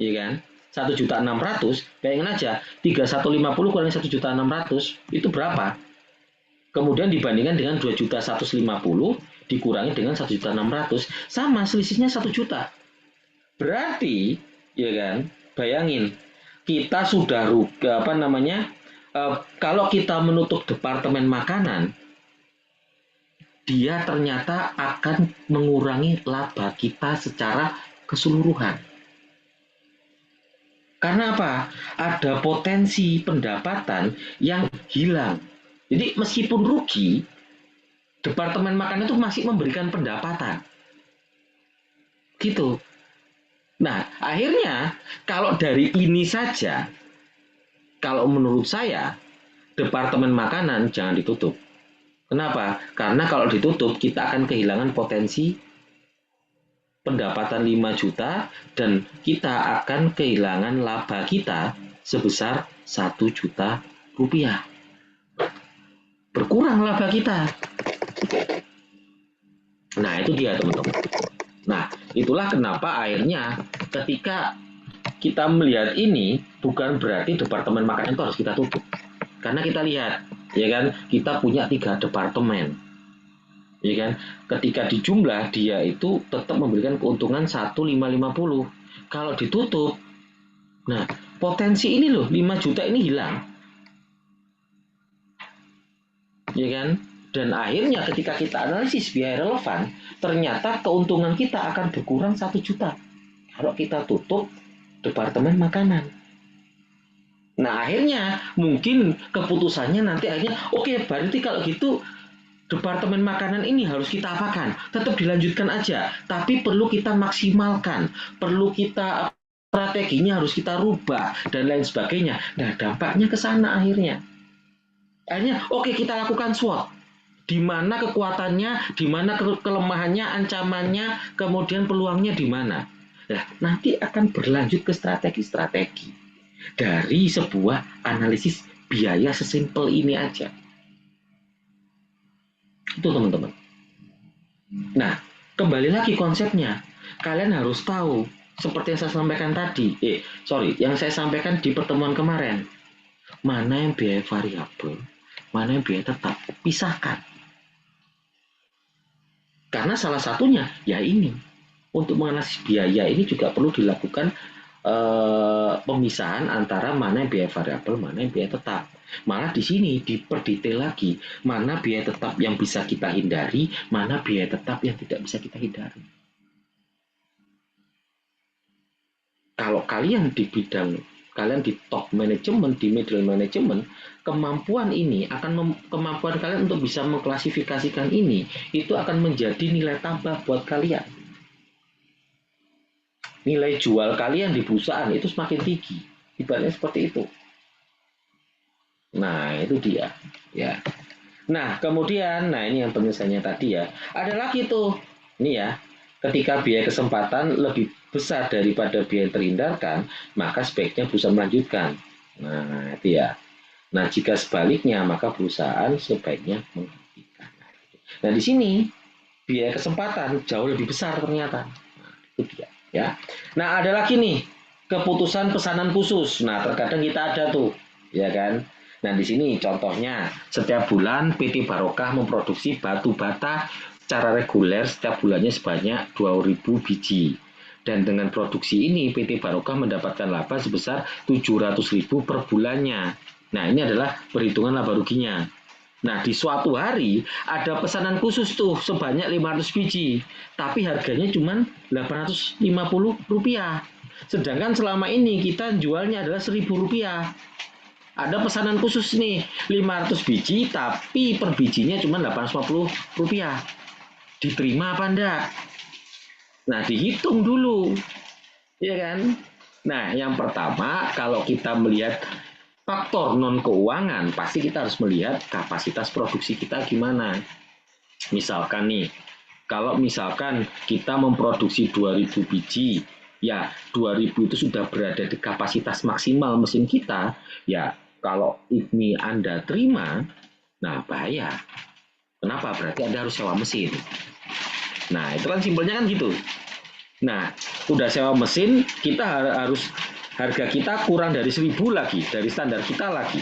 ya kan, 1.600.000, bayangin aja, 3.150 kurangi 1.600.000, itu berapa? Kemudian dibandingkan dengan 2.150 dikurangi dengan 1.600.000, sama selisihnya 1 juta. Berarti, ya kan, bayangin, kita sudah rugi, kalau kita menutup departemen makanan, dia ternyata akan mengurangi laba kita secara keseluruhan. Karena apa? Ada potensi pendapatan yang hilang. Jadi meskipun rugi, departemen makanan itu masih memberikan pendapatan. Gitu. Nah, akhirnya kalau dari ini saja, kalau menurut saya, departemen makanan jangan ditutup. Kenapa? Karena kalau ditutup, kita akan kehilangan potensi pendapatan 5 juta dan kita akan kehilangan laba kita sebesar 1 juta rupiah. Berkurang laba kita. Nah, itu dia teman-teman. Nah, itulah kenapa akhirnya ketika kita melihat ini, bukan berarti departemen makanan itu harus kita tutup. Karena kita lihat, ya kan, kita punya 3 departemen. Ya kan, ketika dijumlah dia itu tetap memberikan keuntungan 1.550. Kalau ditutup, nah potensi ini loh 5 juta ini hilang. Ya kan? Dan akhirnya ketika kita analisis biaya relevan, ternyata keuntungan kita akan berkurang 1 juta. Kalau kita tutup departemen makanan. Nah akhirnya mungkin keputusannya nanti akhirnya, oke, berarti kalau gitu departemen makanan ini harus kita apakan? Tetap dilanjutkan aja, tapi perlu kita maksimalkan, perlu kita strateginya harus kita rubah dan lain sebagainya. Nah dampaknya ke sana akhirnya. Akhirnya oke, kita lakukan SWOT. Di mana kekuatannya, di mana kelemahannya, ancamannya, kemudian peluangnya di mana. Nah, nanti akan berlanjut ke strategi-strategi dari sebuah analisis biaya sesimpel ini aja. Itu teman-teman. Nah, kembali lagi konsepnya. Kalian harus tahu, seperti yang saya sampaikan tadi. Yang saya sampaikan di pertemuan kemarin. Mana yang biaya variabel, mana yang biaya tetap. Pisahkan. Karena salah satunya, ya ini. Untuk menganalisis biaya ini juga perlu dilakukan pemisahan antara mana yang biaya variabel, mana yang biaya tetap. Malah di sini diperdetail lagi, mana biaya tetap yang bisa kita hindari, mana biaya tetap yang tidak bisa kita hindari. kalau kalian di bidang, kalian di top manajemen, di middle management, kemampuan ini kemampuan kalian untuk bisa mengklasifikasikan ini, itu akan menjadi nilai tambah buat kalian. Nilai jual kalian di perusahaan itu semakin tinggi. Ibaratnya seperti itu. Nah, itu dia. Ya. Nah, kemudian, ini yang penyelesaiannya tadi ya. Ada lagi tuh, ini ya, ketika biaya kesempatan lebih besar daripada biaya yang terhindarkan, maka sebaiknya perusahaan melanjutkan. Nah, itu ya. Nah, jika sebaliknya, maka perusahaan sebaiknya menghentikan. Nah, di sini biaya kesempatan jauh lebih besar ternyata. Nah, itu dia. Ya. Nah, ada lagi nih keputusan pesanan khusus. Nah, terkadang kita ada tuh, ya kan? Nah, di sini contohnya setiap bulan PT Barokah memproduksi batu bata secara reguler setiap bulannya sebanyak 2.000 biji. Dan dengan produksi ini PT Barokah mendapatkan laba sebesar 700.000 per bulannya. Nah, ini adalah perhitungan laba ruginya. Nah, di suatu hari ada pesanan khusus tuh sebanyak 500 biji, tapi harganya cuma Rp850. Sedangkan selama ini kita jualnya adalah Rp1.000. Ada pesanan khusus nih, 500 biji, tapi per bijinya cuma Rp850. Diterima apa enggak? Nah, dihitung dulu, ya kan? Nah, yang pertama, kalau kita melihat faktor non-keuangan, pasti kita harus melihat kapasitas produksi kita gimana. Misalkan nih, kalau misalkan kita memproduksi 2.000 biji, ya 2.000 itu sudah berada di kapasitas maksimal mesin kita, ya kalau ini Anda terima, nah bahaya. Kenapa? Berarti Anda harus sewa mesin. Nah, itu kan simpelnya kan gitu. Nah, udah sewa mesin, kita harus harga kita kurang dari 1.000 lagi, dari standar kita lagi.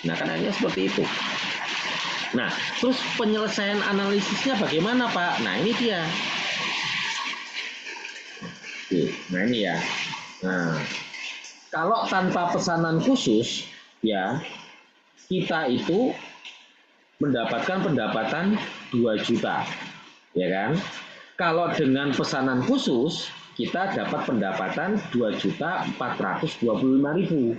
Nah, kan akhirnya seperti itu. Nah, terus penyelesaian analisisnya bagaimana, Pak? Nah, ini dia. Nah, ini ya. Nah, kalau tanpa pesanan khusus, ya, kita itu mendapatkan pendapatan 2 juta. Ya kan? Kalau dengan pesanan khusus, kita dapat pendapatan 2.425.000,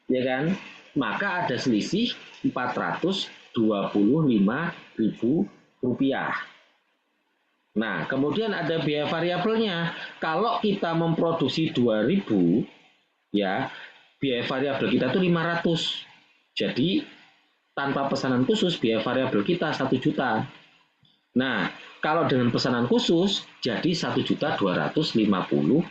ya kan? Maka ada selisih Rp425.000. Nah, kemudian ada biaya variabelnya. Kalau kita memproduksi 2.000, ya, biaya variabel kita itu 500. Jadi, tanpa pesanan khusus, biaya variabel kita 1 juta. Nah, kalau dengan pesanan khusus, jadi Rp1.250.000.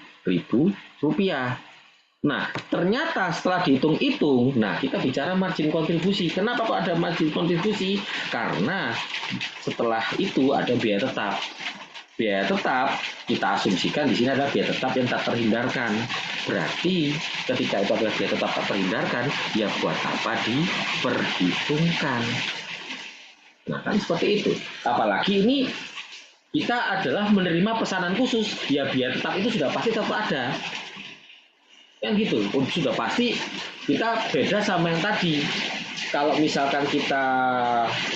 Nah, ternyata setelah dihitung-hitung, nah kita bicara margin kontribusi. Kenapa kok ada margin kontribusi? Karena setelah itu ada biaya tetap. Biaya tetap kita asumsikan di sini adalah biaya tetap yang tak terhindarkan. Berarti ketika itu adalah biaya tetap tak terhindarkan, ya buat apa diperhitungkan? Nah, kan seperti itu. Apalagi ini kita adalah menerima pesanan khusus, ya biaya tetap itu sudah pasti tetap ada. Kan gitu, sudah pasti kita beda sama yang tadi. Kalau misalkan kita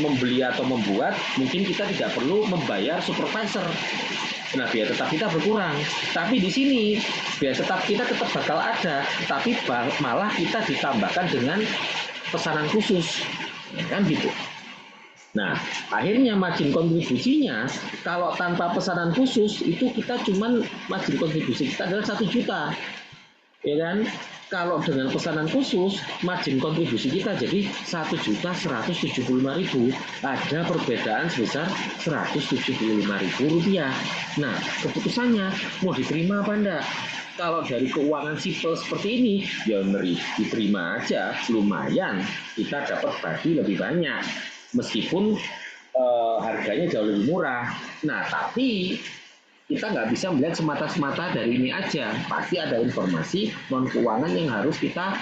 membeli atau membuat, mungkin kita tidak perlu membayar supervisor. Nah, biaya tetap kita berkurang. Tapi di sini biaya tetap kita tetap bakal ada, tapi malah kita ditambahkan dengan pesanan khusus. Kan gitu. Nah, akhirnya margin kontribusinya kalau tanpa pesanan khusus itu kita cuman margin kontribusi kita adalah 1 juta. Ya kan? Kalau dengan pesanan khusus, margin kontribusi kita jadi Rp1.175.000. Ada perbedaan sebesar Rp175.000. Nah, keputusannya mau diterima apa enggak? Kalau dari keuangan sipil seperti ini, ya diterima aja, lumayan kita dapat bagi lebih banyak. Meskipun harganya jauh lebih murah. Nah, tapi kita nggak bisa melihat semata-semata dari ini aja. Pasti ada informasi non keuangan yang harus kita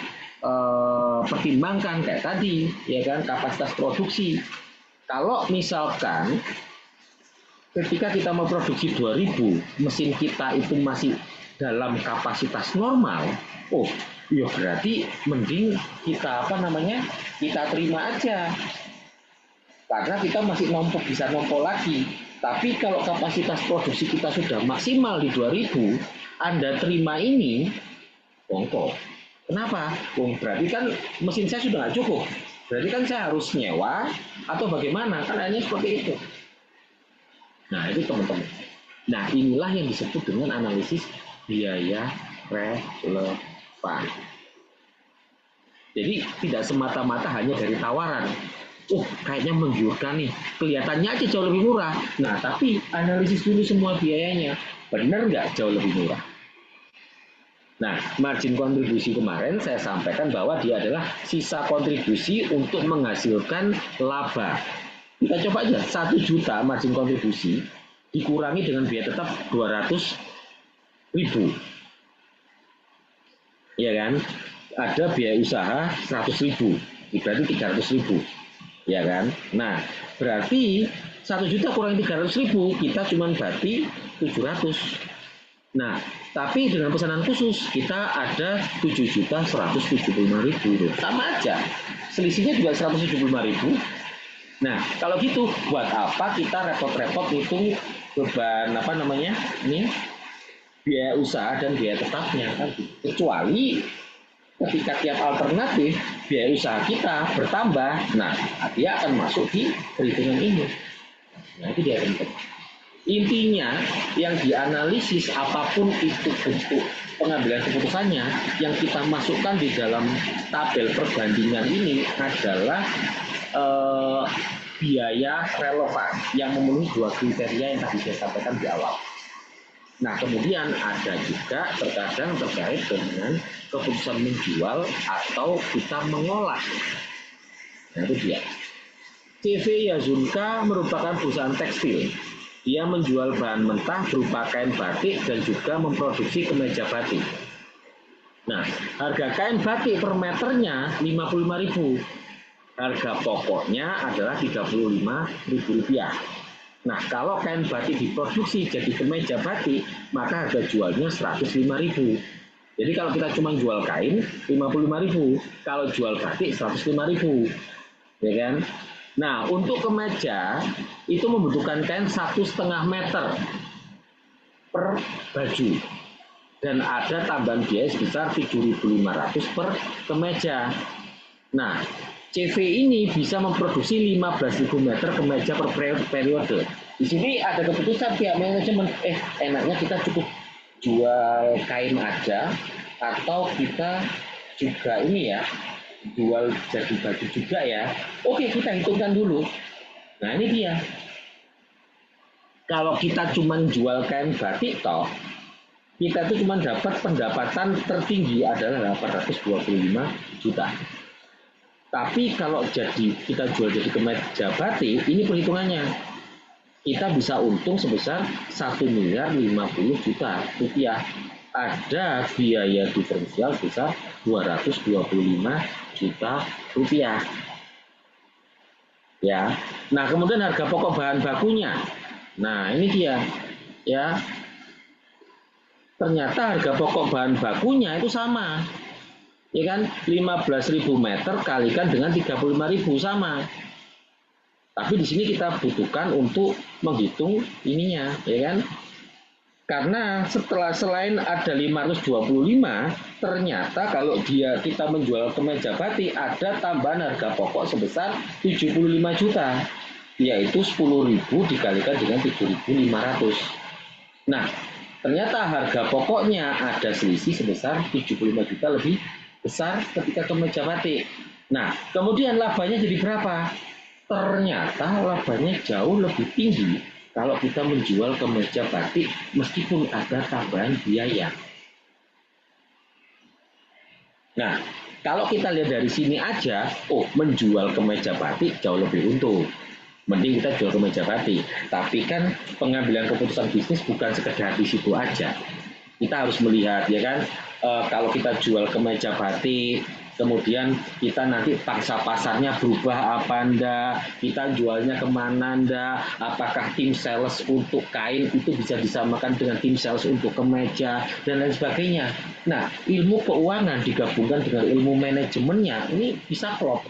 pertimbangkan kayak tadi, ya kan, kapasitas produksi. Kalau misalkan ketika kita memproduksi 2.000, mesin kita itu masih dalam kapasitas normal, ya berarti mending kita kita terima aja. Karena kita masih bisa nompol lagi. Tapi kalau kapasitas produksi kita sudah maksimal di 2.000, Anda terima ini, ongkos. Kenapa? Berarti kan mesin saya sudah nggak cukup. Berarti kan saya harus nyewa atau bagaimana? Kan hanya seperti itu. Nah, itu teman-teman. Nah, inilah yang disebut dengan analisis biaya relevan. Jadi tidak semata-mata hanya dari tawaran. Oh, kayaknya menggiurkan nih. Kelihatannya aja jauh lebih murah. Nah, tapi analisis dulu semua biayanya. Benar nggak jauh lebih murah? Nah, margin kontribusi kemarin saya sampaikan bahwa dia adalah sisa kontribusi untuk menghasilkan laba. Kita coba aja, 1 juta margin kontribusi dikurangi dengan biaya tetap 200.000. Ya kan? Ada biaya usaha 100.000, berarti 300.000. Ya kan? Nah, berarti 1 juta kurangi 300.000, kita cuma berarti 700. Nah, tapi dengan pesanan khusus kita ada 7.175.000. Sama aja. Selisihnya juga 175.000. Nah, kalau gitu buat apa kita repot-repot hitung beban ini biaya usaha dan biaya tetapnya kan? Kecuali ketika tiap alternatif biaya usaha kita bertambah, nah dia akan masuk di perhitungan ini. Nah, itu dia teman-teman. Intinya yang dianalisis apapun itu bentuk pengambilan keputusannya, yang kita masukkan di dalam tabel perbandingan ini adalah biaya relevan yang memenuhi 2 kriteria yang tadi saya sampaikan di awal. Nah, kemudian ada juga terkadang terkait dengan keputusan menjual atau kita mengolah. Nah, itu dia. CV Yazunka merupakan perusahaan tekstil. Dia menjual bahan mentah berupa kain batik dan juga memproduksi kemeja batik. Nah, harga kain batik per meternya 55.000. Harga pokoknya adalah Rp35.000. Nah, kalau kain batik diproduksi jadi kemeja batik, maka harga jualnya Rp105.000. Jadi kalau kita cuma jual kain, Rp55.000. Kalau jual batik, Rp105.000. Ya kan? Nah, untuk kemeja itu membutuhkan kain 1,5 meter per baju. Dan ada tambahan biaya sebesar Rp7.500 per kemeja. Nah, CV ini bisa memproduksi 15.000 meter kemeja per periode. Di sini ada keputusan pihak manajemen, enaknya kita cukup jual kain aja atau kita juga ini ya, jual jadi baju juga ya. Oke, kita hitungkan dulu. Nah, ini dia. Kalau kita cuma jual kain batik toh, kita tuh cuma dapat pendapatan tertinggi adalah 825 juta. Tapi kalau kita jual jadi kemeja batik, ini perhitungannya. Kita bisa untung sebesar 1.050.000.000 rupiah. Ada biaya diferensial sebesar 225 juta rupiah. Ya. Nah, kemudian harga pokok bahan bakunya. Nah, ini dia. Ya. Ternyata harga pokok bahan bakunya itu sama. Ya kan, 15.000 meter kalikan dengan 35.000 sama. Tapi di sini kita butuhkan untuk menghitung ininya, ya kan? Karena selain ada 525, ternyata kalau kita menjual kemeja batik ada tambahan harga pokok sebesar 75 juta, yaitu 10.000 dikalikan dengan 7.500. Nah, ternyata harga pokoknya ada selisih sebesar 75 juta lebih besar ketika kemeja batik. Nah, kemudian labanya jadi berapa? Ternyata labanya jauh lebih tinggi kalau kita menjual kemeja batik meskipun ada tambahan biaya. Nah, kalau kita lihat dari sini aja, menjual kemeja batik jauh lebih untung. Mending kita jual kemeja batik. Tapi kan pengambilan keputusan bisnis bukan sekedar di situ aja. Kita harus melihat, ya kan, kalau kita jual kemeja batik, kemudian kita nanti pangsa pasarnya berubah apa enggak, kita jualnya kemana enggak, apakah tim sales untuk kain itu bisa disamakan dengan tim sales untuk kemeja, dan lain sebagainya. Nah, ilmu keuangan digabungkan dengan ilmu manajemennya, ini bisa klop.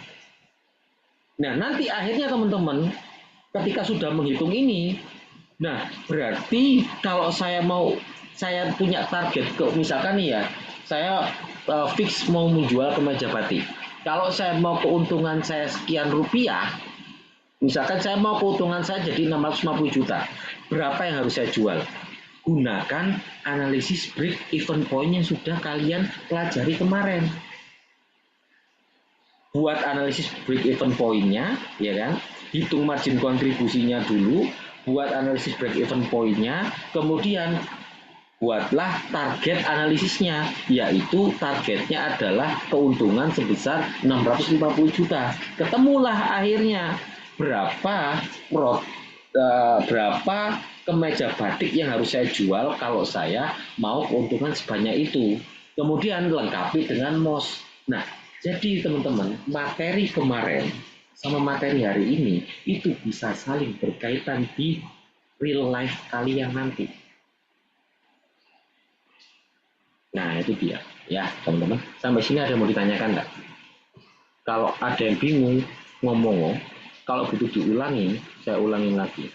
Nah, nanti akhirnya teman-teman, ketika sudah menghitung ini, nah berarti kalau saya mau saya punya target misalkan nih ya, saya fix mau menjual kemeja batik. Kalau saya mau keuntungan saya sekian rupiah, misalkan saya mau keuntungan saya jadi 650 juta, berapa yang harus saya jual? Gunakan analisis break even point yang sudah kalian pelajari kemarin. Buat analisis break even point-nya, ya kan? Hitung margin kontribusinya dulu, buat analisis break even point-nya, kemudian buatlah target analisisnya, yaitu targetnya adalah keuntungan sebesar 650 juta. Ketemulah akhirnya berapa berapa kemeja batik yang harus saya jual kalau saya mau keuntungan sebanyak itu. Kemudian lengkapi dengan MOS. Nah, jadi teman-teman, materi kemarin sama materi hari ini itu bisa saling berkaitan di real life kalian nanti. Nah, itu dia. Ya, teman-teman. Sampai sini ada yang mau ditanyakan enggak? Kalau ada yang bingung, ngomong. Kalau butuh diulangi, saya ulangin lagi.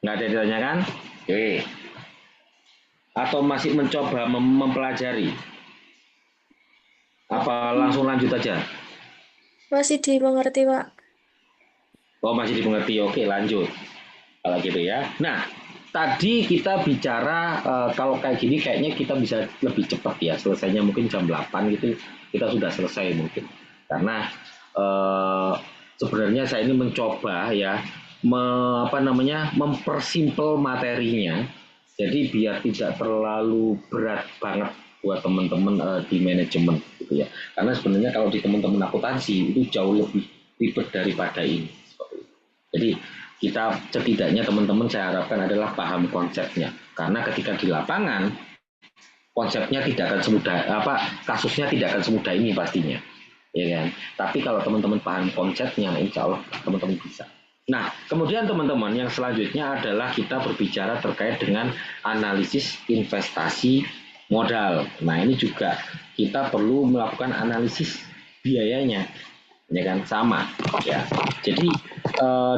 Nggak ada yang ditanyakan? Oke. Atau masih mencoba mempelajari? Apa langsung lanjut aja? Masih dimengerti, Pak. Oh, masih dimengerti. Oke, lanjut. Kalau gitu ya. Nah, tadi kita bicara kalau kayak gini kayaknya kita bisa lebih cepat ya. Selesainya mungkin jam 8 gitu. Kita sudah selesai mungkin. Karena sebenarnya saya ini mencoba ya mempersimpel materinya. Jadi biar tidak terlalu berat banget buat teman-teman di manajemen gitu ya. Karena sebenarnya kalau di teman-teman akuntansi itu jauh lebih ribet daripada ini. Jadi kita setidaknya teman-teman saya harapkan adalah paham konsepnya. Karena ketika di lapangan konsepnya tidak akan semudah kasusnya tidak akan semudah ini pastinya. Ya kan? Tapi kalau teman-teman paham konsepnya, insya Allah teman-teman bisa. Nah, kemudian teman-teman yang selanjutnya adalah kita berbicara terkait dengan analisis investasi modal. Nah, ini juga kita perlu melakukan analisis biayanya, ya kan, sama, ya. Jadi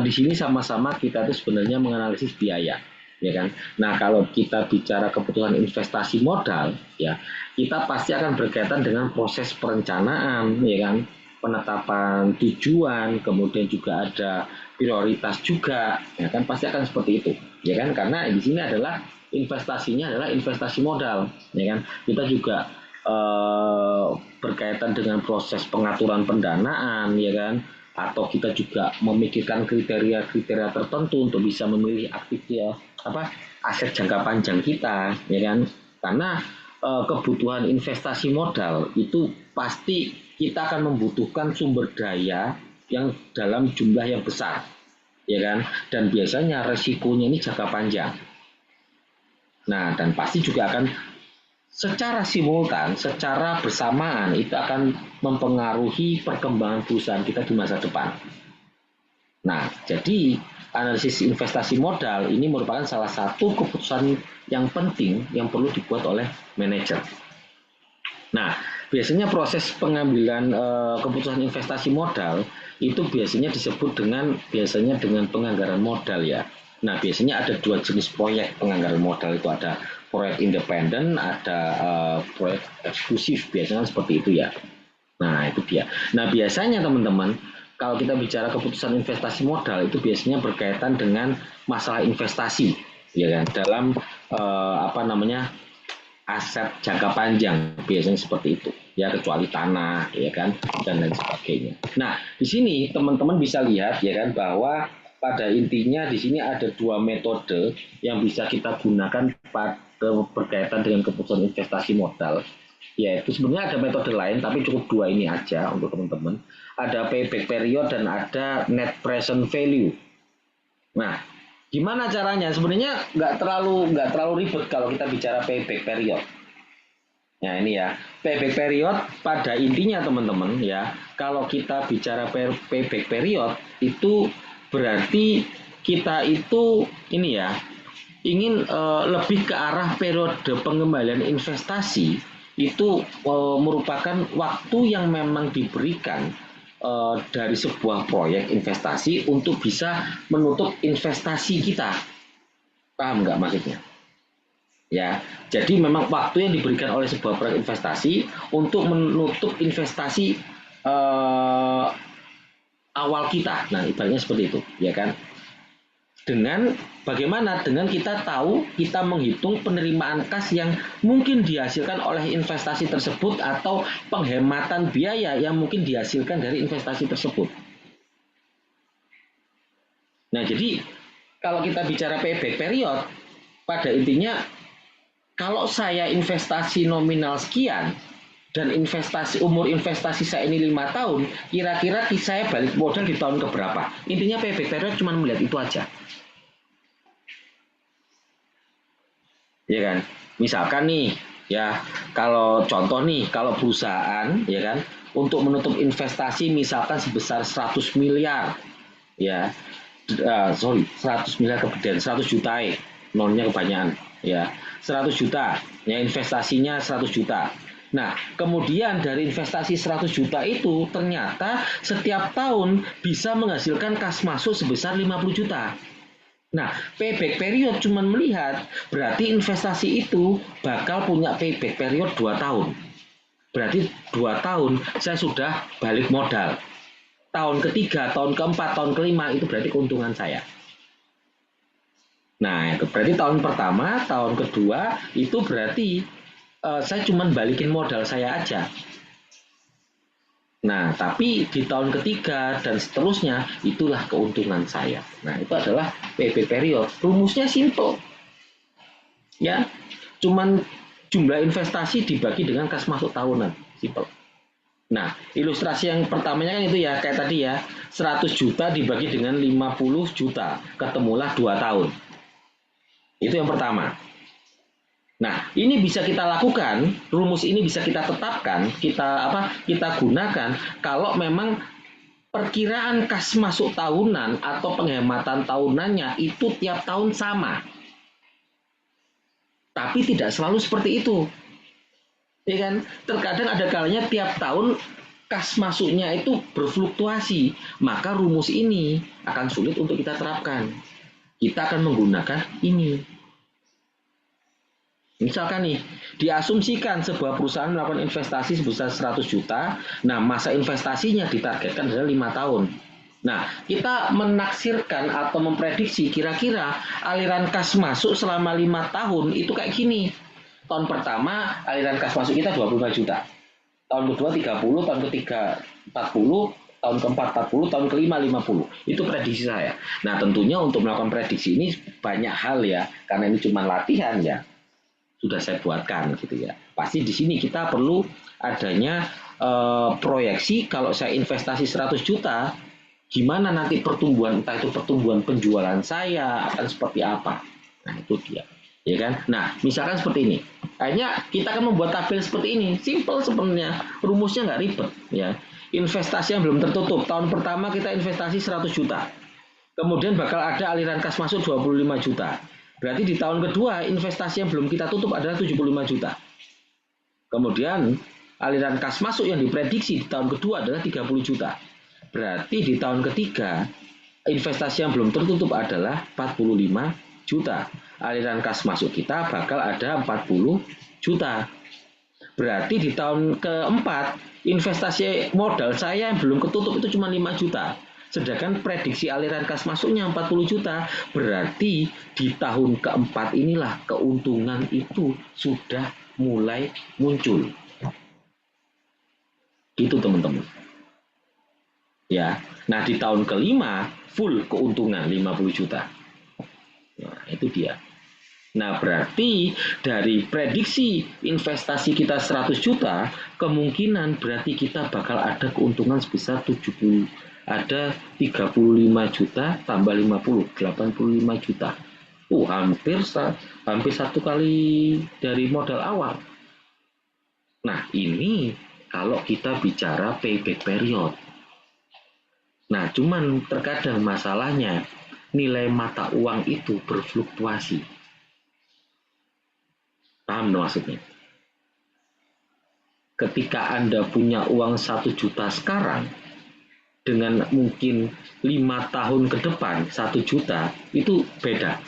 di sini sama-sama kita itu sebenarnya menganalisis biaya, ya kan. Nah, kalau kita bicara kebutuhan investasi modal, ya, kita pasti akan berkaitan dengan proses perencanaan, ya kan, penetapan tujuan, kemudian juga ada prioritas juga, ya kan, pasti akan seperti itu, ya kan, karena di sini adalah investasinya adalah investasi modal, ya kan. Kita juga berkaitan dengan proses pengaturan pendanaan, ya kan, atau kita juga memikirkan kriteria-kriteria tertentu untuk bisa memilih aset jangka panjang kita, ya kan, karena kebutuhan investasi modal itu pasti kita akan membutuhkan sumber daya yang dalam jumlah yang besar, ya kan, dan biasanya resikonya ini jangka panjang. Nah, dan pasti juga akan secara simultan, secara bersamaan itu akan mempengaruhi perkembangan perusahaan kita di masa depan. Nah, jadi analisis investasi modal ini merupakan salah satu keputusan yang penting yang perlu dibuat oleh manajer. Nah, biasanya proses pengambilan keputusan investasi modal itu biasanya disebut dengan penganggaran modal ya. Nah, biasanya ada dua jenis proyek penganggaran modal, itu ada proyek independen, ada proyek eksklusif, biasanya seperti itu ya. Nah, itu dia. Nah, biasanya teman-teman, kalau kita bicara keputusan investasi modal itu biasanya berkaitan dengan masalah investasi, ya kan, dalam aset jangka panjang, biasanya seperti itu ya, kecuali tanah, ya kan, dan lain sebagainya. Nah, di sini teman-teman bisa lihat ya kan, bahwa pada intinya di sini ada dua metode yang bisa kita gunakan pada berkaitan dengan keputusan investasi modal, yaitu sebenarnya ada metode lain tapi cukup dua ini aja untuk teman-teman. Ada payback period dan ada net present value. Nah, gimana caranya? Sebenarnya nggak terlalu ribet kalau kita bicara payback period. Nah ini ya, payback period pada intinya teman-teman ya, kalau kita bicara payback period itu berarti kita itu ini ya, ingin lebih ke arah periode pengembalian investasi itu merupakan waktu yang memang diberikan dari sebuah proyek investasi untuk bisa menutup investasi kita. Paham nggak maksudnya? Ya, jadi memang waktu yang diberikan oleh sebuah proyek investasi untuk menutup investasi eh, awal kita. Nah, ibaratnya seperti itu, ya kan? Dengan bagaimana? Dengan kita tahu, kita menghitung penerimaan kas yang mungkin dihasilkan oleh investasi tersebut atau penghematan biaya yang mungkin dihasilkan dari investasi tersebut. Nah, jadi kalau kita bicara payback period, pada intinya kalau saya investasi nominal sekian dan umur investasi saya ini 5 tahun, kira-kira saya balik modal di tahun keberapa? Intinya payback period cuma melihat itu aja. Ya kan? Misalkan nih, ya kalau contoh nih, kalau perusahaan ya kan untuk menutup investasi misalkan sebesar 100 miliar, ya, 100 miliar kemudian 100 juta, nolnya kebanyakan, ya, 100 juta, ya investasinya 100 juta. Nah, kemudian dari investasi 100 juta itu ternyata setiap tahun bisa menghasilkan kas masuk sebesar 50 juta. Nah, payback period cuma melihat berarti investasi itu bakal punya payback period 2 tahun. Berarti 2 tahun saya sudah balik modal. Tahun ketiga, tahun keempat, tahun kelima itu berarti keuntungan saya. Nah, berarti tahun pertama, tahun kedua itu berarti saya cuma balikin modal saya aja. Nah, tapi di tahun ketiga dan seterusnya itulah keuntungan saya. Nah, itu adalah payback period. Rumusnya simple. Ya, cuman jumlah investasi dibagi dengan kas masuk tahunan. Simple. Nah, ilustrasi yang pertamanya kan itu ya, kayak tadi ya, 100 juta dibagi dengan 50 juta, ketemulah 2 tahun. Itu yang pertama. Nah, ini bisa kita lakukan, rumus ini bisa kita tetapkan, kita gunakan kalau memang perkiraan kas masuk tahunan atau penghematan tahunannya itu tiap tahun sama. Tapi tidak selalu seperti itu. Ya kan? Terkadang ada kalanya tiap tahun kas masuknya itu berfluktuasi, maka rumus ini akan sulit untuk kita terapkan. Kita akan menggunakan ini. Misalkan nih, diasumsikan sebuah perusahaan melakukan investasi sebesar 100 juta, nah masa investasinya ditargetkan adalah 5 tahun. Nah, kita menaksirkan atau memprediksi kira-kira aliran kas masuk selama 5 tahun itu kayak gini. Tahun pertama aliran kas masuk kita 25 juta. Tahun kedua 30, tahun ketiga 40, tahun keempat 40, tahun kelima 50. Itu prediksi saya. Nah, tentunya untuk melakukan prediksi ini banyak hal ya, karena ini cuma latihan ya. Sudah saya buatkan gitu ya. Pasti di sini kita perlu adanya proyeksi kalau saya investasi 100 juta, gimana nanti pertumbuhan, entah itu pertumbuhan penjualan saya akan seperti apa. Nah, itu dia. Ya kan? Nah, misalkan seperti ini. Akhirnya kita akan membuat tabel seperti ini. Simple sebenarnya. Rumusnya nggak ribet ya. Investasi yang belum tertutup. Tahun pertama kita investasi 100 juta. Kemudian bakal ada aliran kas masuk 25 juta. Berarti di tahun kedua investasi yang belum kita tutup adalah 75 juta. Kemudian aliran kas masuk yang diprediksi di tahun kedua adalah 30 juta. Berarti di tahun ketiga investasi yang belum tertutup adalah 45 juta. Aliran kas masuk kita bakal ada 40 juta. Berarti di tahun keempat investasi modal saya yang belum ketutup itu cuma 5 juta. Sedangkan prediksi aliran kas masuknya 40 juta, berarti di tahun keempat inilah keuntungan itu sudah mulai muncul. Gitu teman-teman. Ya, nah di tahun kelima full keuntungan 50 juta. Nah, itu dia. Nah, berarti dari prediksi investasi kita 100 juta, kemungkinan berarti kita bakal ada keuntungan sebesar 35 juta tambah 50, 85 juta. Hampir 1 kali dari modal awal. Nah, ini kalau kita bicara payback period. Nah, cuman terkadang masalahnya nilai mata uang itu berfluktuasi. Paham maksudnya? Ketika Anda punya uang 1 juta sekarang, dengan mungkin 5 tahun ke depan 1 juta, itu beda.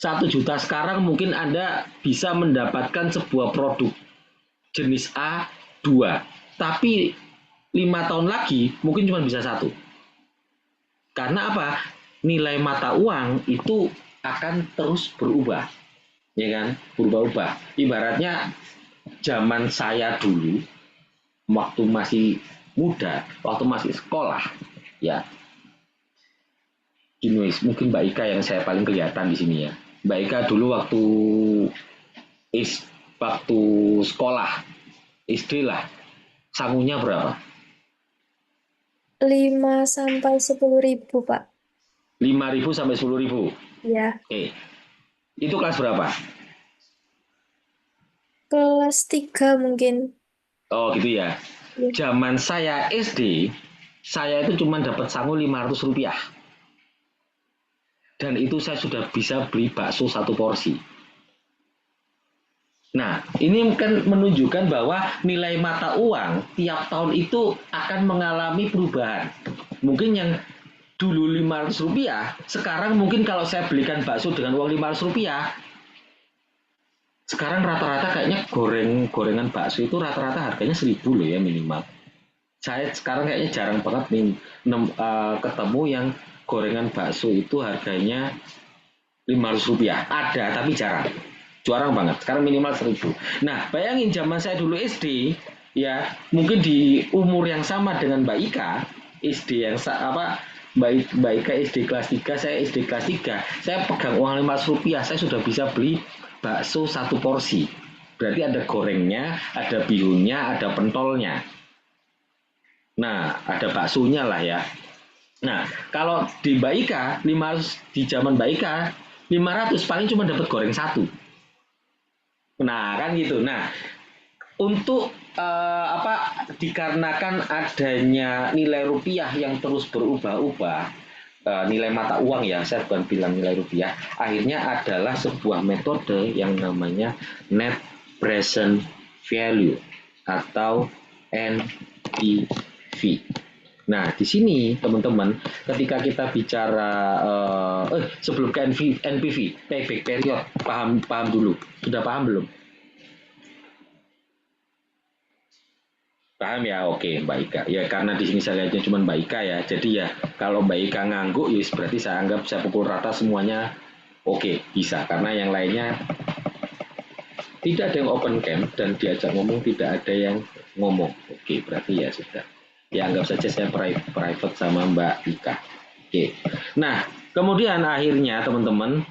1 juta sekarang mungkin Anda bisa mendapatkan sebuah produk jenis A 2, tapi 5 tahun lagi mungkin cuma bisa 1. Karena apa? Nilai mata uang itu akan terus berubah, ya kan? Berubah-ubah. Ibaratnya zaman saya dulu, waktu masih muda, waktu masih sekolah, ya. Gini, mungkin Mbak Ika yang saya paling kelihatan di sini ya. Mbak Ika dulu waktu sekolah SD lah, sangunya berapa? 5 sampai 10.000, Pak. 5.000 sampai 10.000. Ya, Itu kelas berapa? kelas 3 mungkin. Oh gitu ya. Ya. Zaman saya SD, saya itu cuma dapat sangu 500 rupiah. Dan itu saya sudah bisa beli bakso 1 porsi. Nah, ini kan menunjukkan bahwa nilai mata uang tiap tahun itu akan mengalami perubahan. Mungkin yang dulu 500 rupiah, sekarang mungkin kalau saya belikan bakso dengan uang 500 rupiah, sekarang rata-rata kayaknya gorengan bakso itu rata-rata harganya 1.000 loh ya minimal. Saya sekarang kayaknya jarang banget nih ketemu yang gorengan bakso itu harganya 500 rupiah. Ada, tapi jarang. Jarang banget. Sekarang minimal 1.000. Nah, bayangin zaman saya dulu SD, ya mungkin di umur yang sama dengan Mbak Ika, SD yang Mbak Ika SD kelas 3, saya SD kelas 3, saya pegang uang 500 rupiah, saya sudah bisa beli bakso 1 porsi. Berarti ada gorengnya, ada bihunnya, ada pentolnya. Nah, ada baksonya lah ya. Nah, kalau di Mbak Ika, 500 di zaman Mbak Ika, 500 paling cuma dapat goreng 1. Nah, kan gitu. Nah, untuk dikarenakan adanya nilai rupiah yang terus berubah-ubah, nilai mata uang ya, saya bukan bilang nilai rupiah, akhirnya adalah sebuah metode yang namanya net present value atau NPV. Nah, di sini teman-teman, ketika kita bicara sebelum ke NPV, payback period, paham dulu. Sudah paham belum? Paham ya? Oke, Mbak Ika. Ya karena di sini saya lihatnya cuma Mbak Ika ya. Jadi ya kalau Mbak Ika ngangguk, ya berarti saya anggap saya pukul rata semuanya oke, bisa. Karena yang lainnya tidak ada yang open cam dan diajak ngomong tidak ada yang ngomong. Oke, berarti ya sudah. Ya anggap saja saya private sama Mbak Ika. Oke. Nah, kemudian akhirnya teman-teman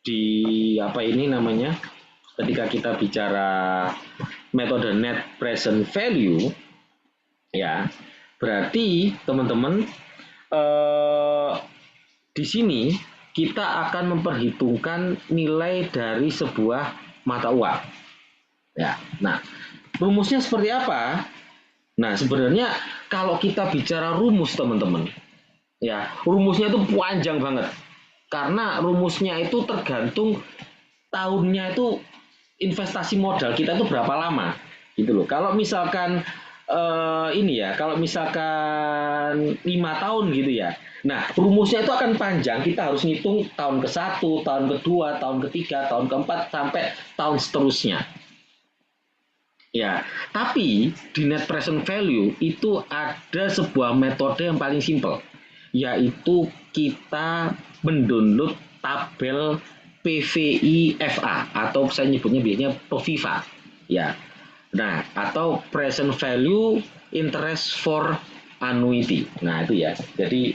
di apa ini namanya? Ketika kita bicara metode net present value, ya berarti teman-teman di sini kita akan memperhitungkan nilai dari sebuah mata uang. Ya, nah rumusnya seperti apa? Nah sebenarnya kalau kita bicara rumus teman-teman, ya rumusnya itu panjang banget karena rumusnya itu tergantung tahunnya itu investasi modal kita itu berapa lama gitu loh. Kalau misalkan kalau misalkan 5 tahun gitu ya, nah rumusnya itu akan panjang, kita harus ngitung tahun ke-1, tahun ke-2, tahun ke-3, tahun ke-4 sampai tahun seterusnya. Ya, tapi di net present value itu ada sebuah metode yang paling simpel, yaitu kita mendownload tabel PVIFA atau saya nyebutnya biasanya PVIFA, ya. Nah, atau present value interest for annuity. Nah, itu ya. Jadi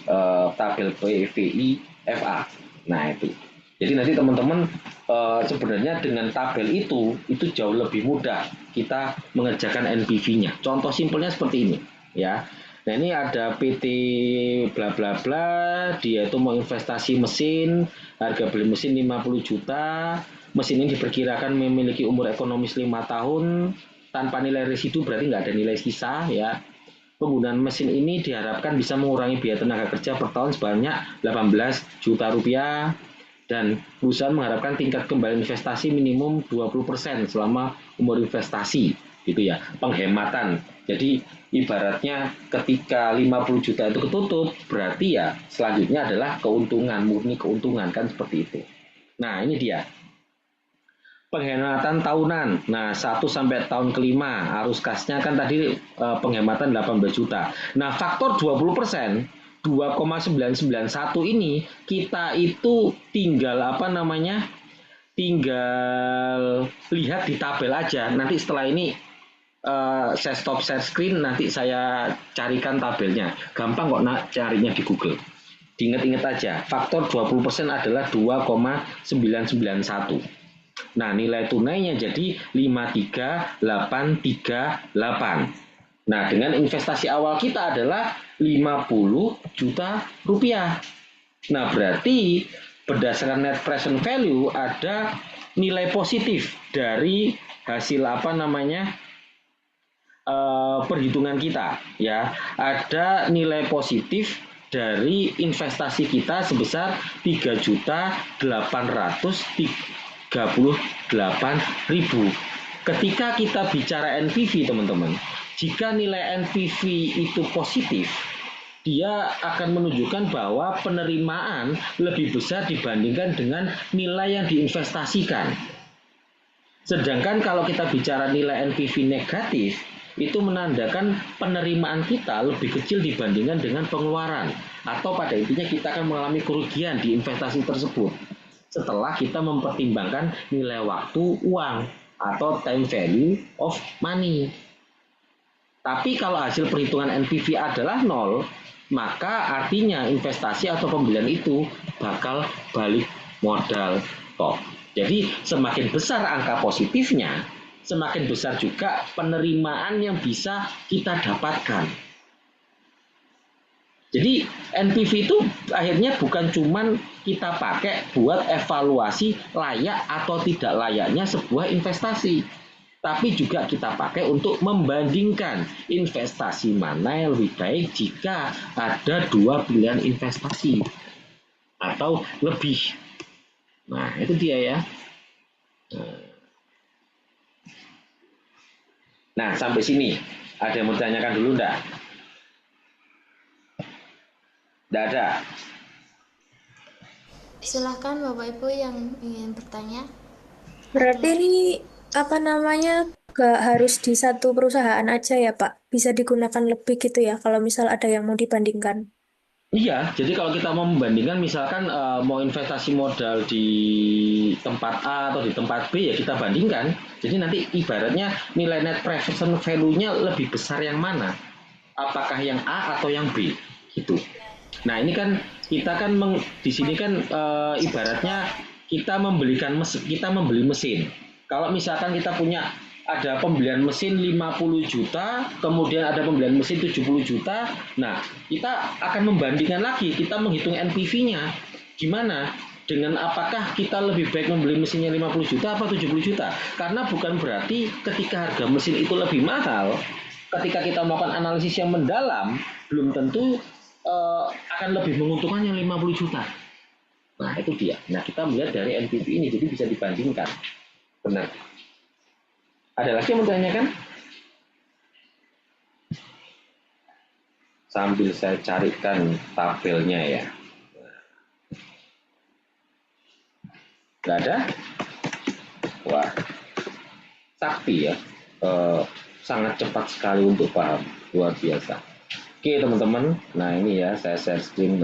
tabel PVIFA. Nah, itu. Jadi nanti teman-teman sebenarnya dengan tabel itu jauh lebih mudah kita mengerjakan NPV-nya. Contoh simpelnya seperti ini, ya. Nah ini ada PT bla bla bla, dia itu mau investasi mesin, harga beli mesin 50 juta, mesin ini diperkirakan memiliki umur ekonomis 5 tahun, tanpa nilai residu berarti nggak ada nilai sisa ya. Penggunaan mesin ini diharapkan bisa mengurangi biaya tenaga kerja per tahun sebanyak 18 juta rupiah, dan perusahaan mengharapkan tingkat kembali investasi minimum 20% selama umur investasi gitu ya, penghematan. Jadi ibaratnya ketika 50 juta itu ketutup, berarti ya selanjutnya adalah keuntungan, murni keuntungan kan seperti itu. Nah ini dia penghematan tahunan. Nah 1 sampai tahun kelima arus kasnya kan tadi penghematan 18 juta. Nah faktor 20%, 2,991 ini kita itu tinggal tinggal lihat di tabel aja. Nanti setelah ini saya stop share screen, nanti saya carikan tabelnya. Gampang kok carinya di Google. Diingat-ingat aja, faktor 20% adalah 2,991. Nah, nilai tunainya jadi 53838. Nah, dengan investasi awal kita adalah 50 juta rupiah. Nah, berarti berdasarkan net present value ada nilai positif dari hasil perhitungan kita ya. Ada nilai positif dari investasi kita sebesar 3.838.000. Ketika kita bicara NPV teman-teman, jika nilai NPV itu positif, dia akan menunjukkan bahwa penerimaan lebih besar dibandingkan dengan nilai yang diinvestasikan. Sedangkan kalau kita bicara nilai NPV negatif, itu menandakan penerimaan kita lebih kecil dibandingkan dengan pengeluaran, atau pada intinya kita akan mengalami kerugian di investasi tersebut setelah kita mempertimbangkan nilai waktu uang atau time value of money. Tapi kalau hasil perhitungan NPV adalah 0, maka artinya investasi atau pembelian itu bakal balik modal toh. Jadi semakin besar angka positifnya, semakin besar juga penerimaan yang bisa kita dapatkan. Jadi NPV itu akhirnya bukan cuman kita pakai buat evaluasi layak atau tidak layaknya sebuah investasi, tapi juga kita pakai untuk membandingkan investasi mana yang lebih baik jika ada 2 pilihan investasi atau lebih. Nah itu dia ya. Nah, sampai sini ada yang mau ditanyakan dulu enggak? Enggak ada. Silahkan Bapak Ibu yang ingin bertanya. Berarti ini gak harus di satu perusahaan aja ya Pak? Bisa digunakan lebih gitu ya kalau misal ada yang mau dibandingkan. Iya, jadi kalau kita mau membandingkan misalkan mau investasi modal di tempat A atau di tempat B ya kita bandingkan. Jadi nanti ibaratnya nilai net present value-nya lebih besar yang mana? Apakah yang A atau yang B? Gitu. Nah ini kan kita kan di sini kan ibaratnya kita membeli mesin. Kalau misalkan kita punya ada pembelian mesin 50 juta, kemudian ada pembelian mesin 70 juta. Nah, kita akan membandingkan lagi, kita menghitung NPV-nya. Gimana? Dengan apakah kita lebih baik membeli mesinnya 50 juta atau 70 juta? Karena bukan berarti ketika harga mesin itu lebih mahal, ketika kita melakukan analisis yang mendalam, belum tentu akan lebih menguntungkan yang 50 juta. Nah, itu dia. Nah, kita melihat dari NPV ini, jadi bisa dibandingkan. Benar. Ada lagi yang mau ditanyakan? Sambil saya carikan tabelnya ya. Nggak ada? Wah, sakti ya. Sangat cepat sekali untuk paham. Luar biasa. Oke teman-teman. Nah ini ya, saya share screen.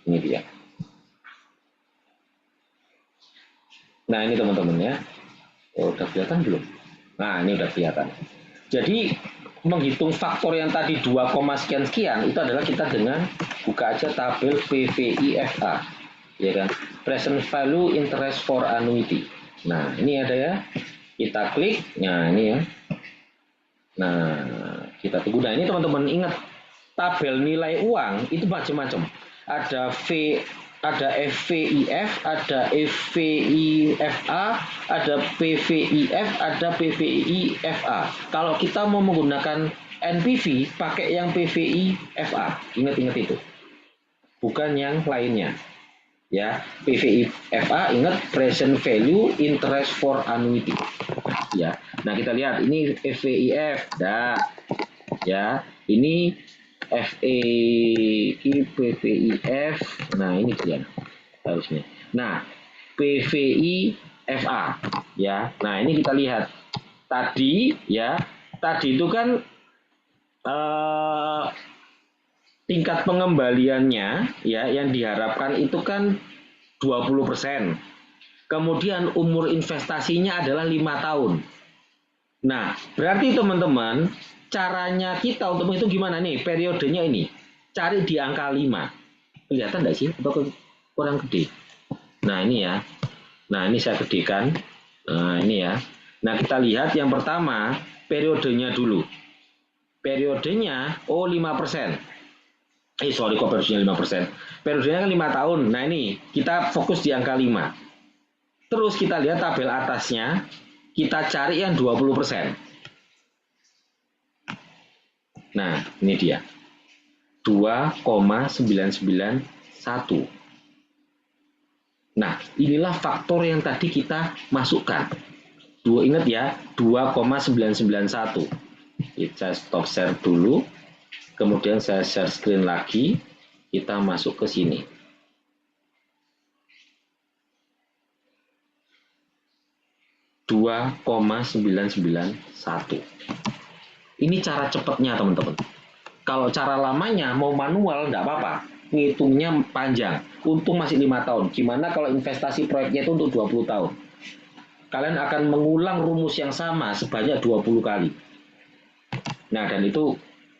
Ini dia. Nah ini teman-teman ya. Oh, udah kelihatan belum? Nah, ini udah kelihatan. Jadi, menghitung faktor yang tadi 2, sekian itu adalah kita dengan buka aja tabel PVIFA. Ya kan? Present Value Interest for Annuity. Nah, ini ada ya. Kita klik. Nah, ini ya. Nah, Kita tunggu. Nah, ini teman-teman ingat, tabel nilai uang itu macam-macam. Ada ada FVIF, ada FVIFA, ada PVIF, ada PVIFA. Kalau kita mau menggunakan NPV, pakai yang PVIFA. Ingat-ingat itu. Bukan yang lainnya. Ya, PVIFA ingat present value interest for annuity. Ya. Nah, kita lihat ini FVIF. Dah. Ya, ini PVIF. Nah, ini dia harusnya. Nah, PVIFA ya. Nah, ini kita lihat. Tadi ya, tadi itu kan tingkat pengembaliannya ya yang diharapkan itu kan 20%. Kemudian umur investasinya adalah 5 tahun. Nah, berarti teman-teman, caranya kita untuk menghitung gimana nih? Periodenya ini. Cari di angka 5. Kelihatan enggak sih? Atau kurang gede? Nah, ini ya. Nah, ini saya gedekan. Nah, ini ya. Nah, kita lihat yang pertama, periodenya dulu. Periodenya, 5%. Sorry, kok periodenya 5%. Periodenya kan 5 tahun. Nah, ini, kita fokus di angka 5. Terus kita lihat tabel atasnya, kita cari yang 20%. Nah, ini dia. 2,991. Nah, inilah faktor yang tadi kita masukkan. Ingat ya, 2,991. Saya stop share dulu. Kemudian saya share screen lagi. Kita masuk ke sini. (2,991). Ini cara cepatnya teman-teman. Kalau cara lamanya mau manual enggak apa-apa. Ngitungnya panjang. Untung masih 5 tahun. Gimana kalau investasi proyeknya itu untuk 20 tahun? Kalian akan mengulang rumus yang sama sebanyak 20 kali. Nah, dan itu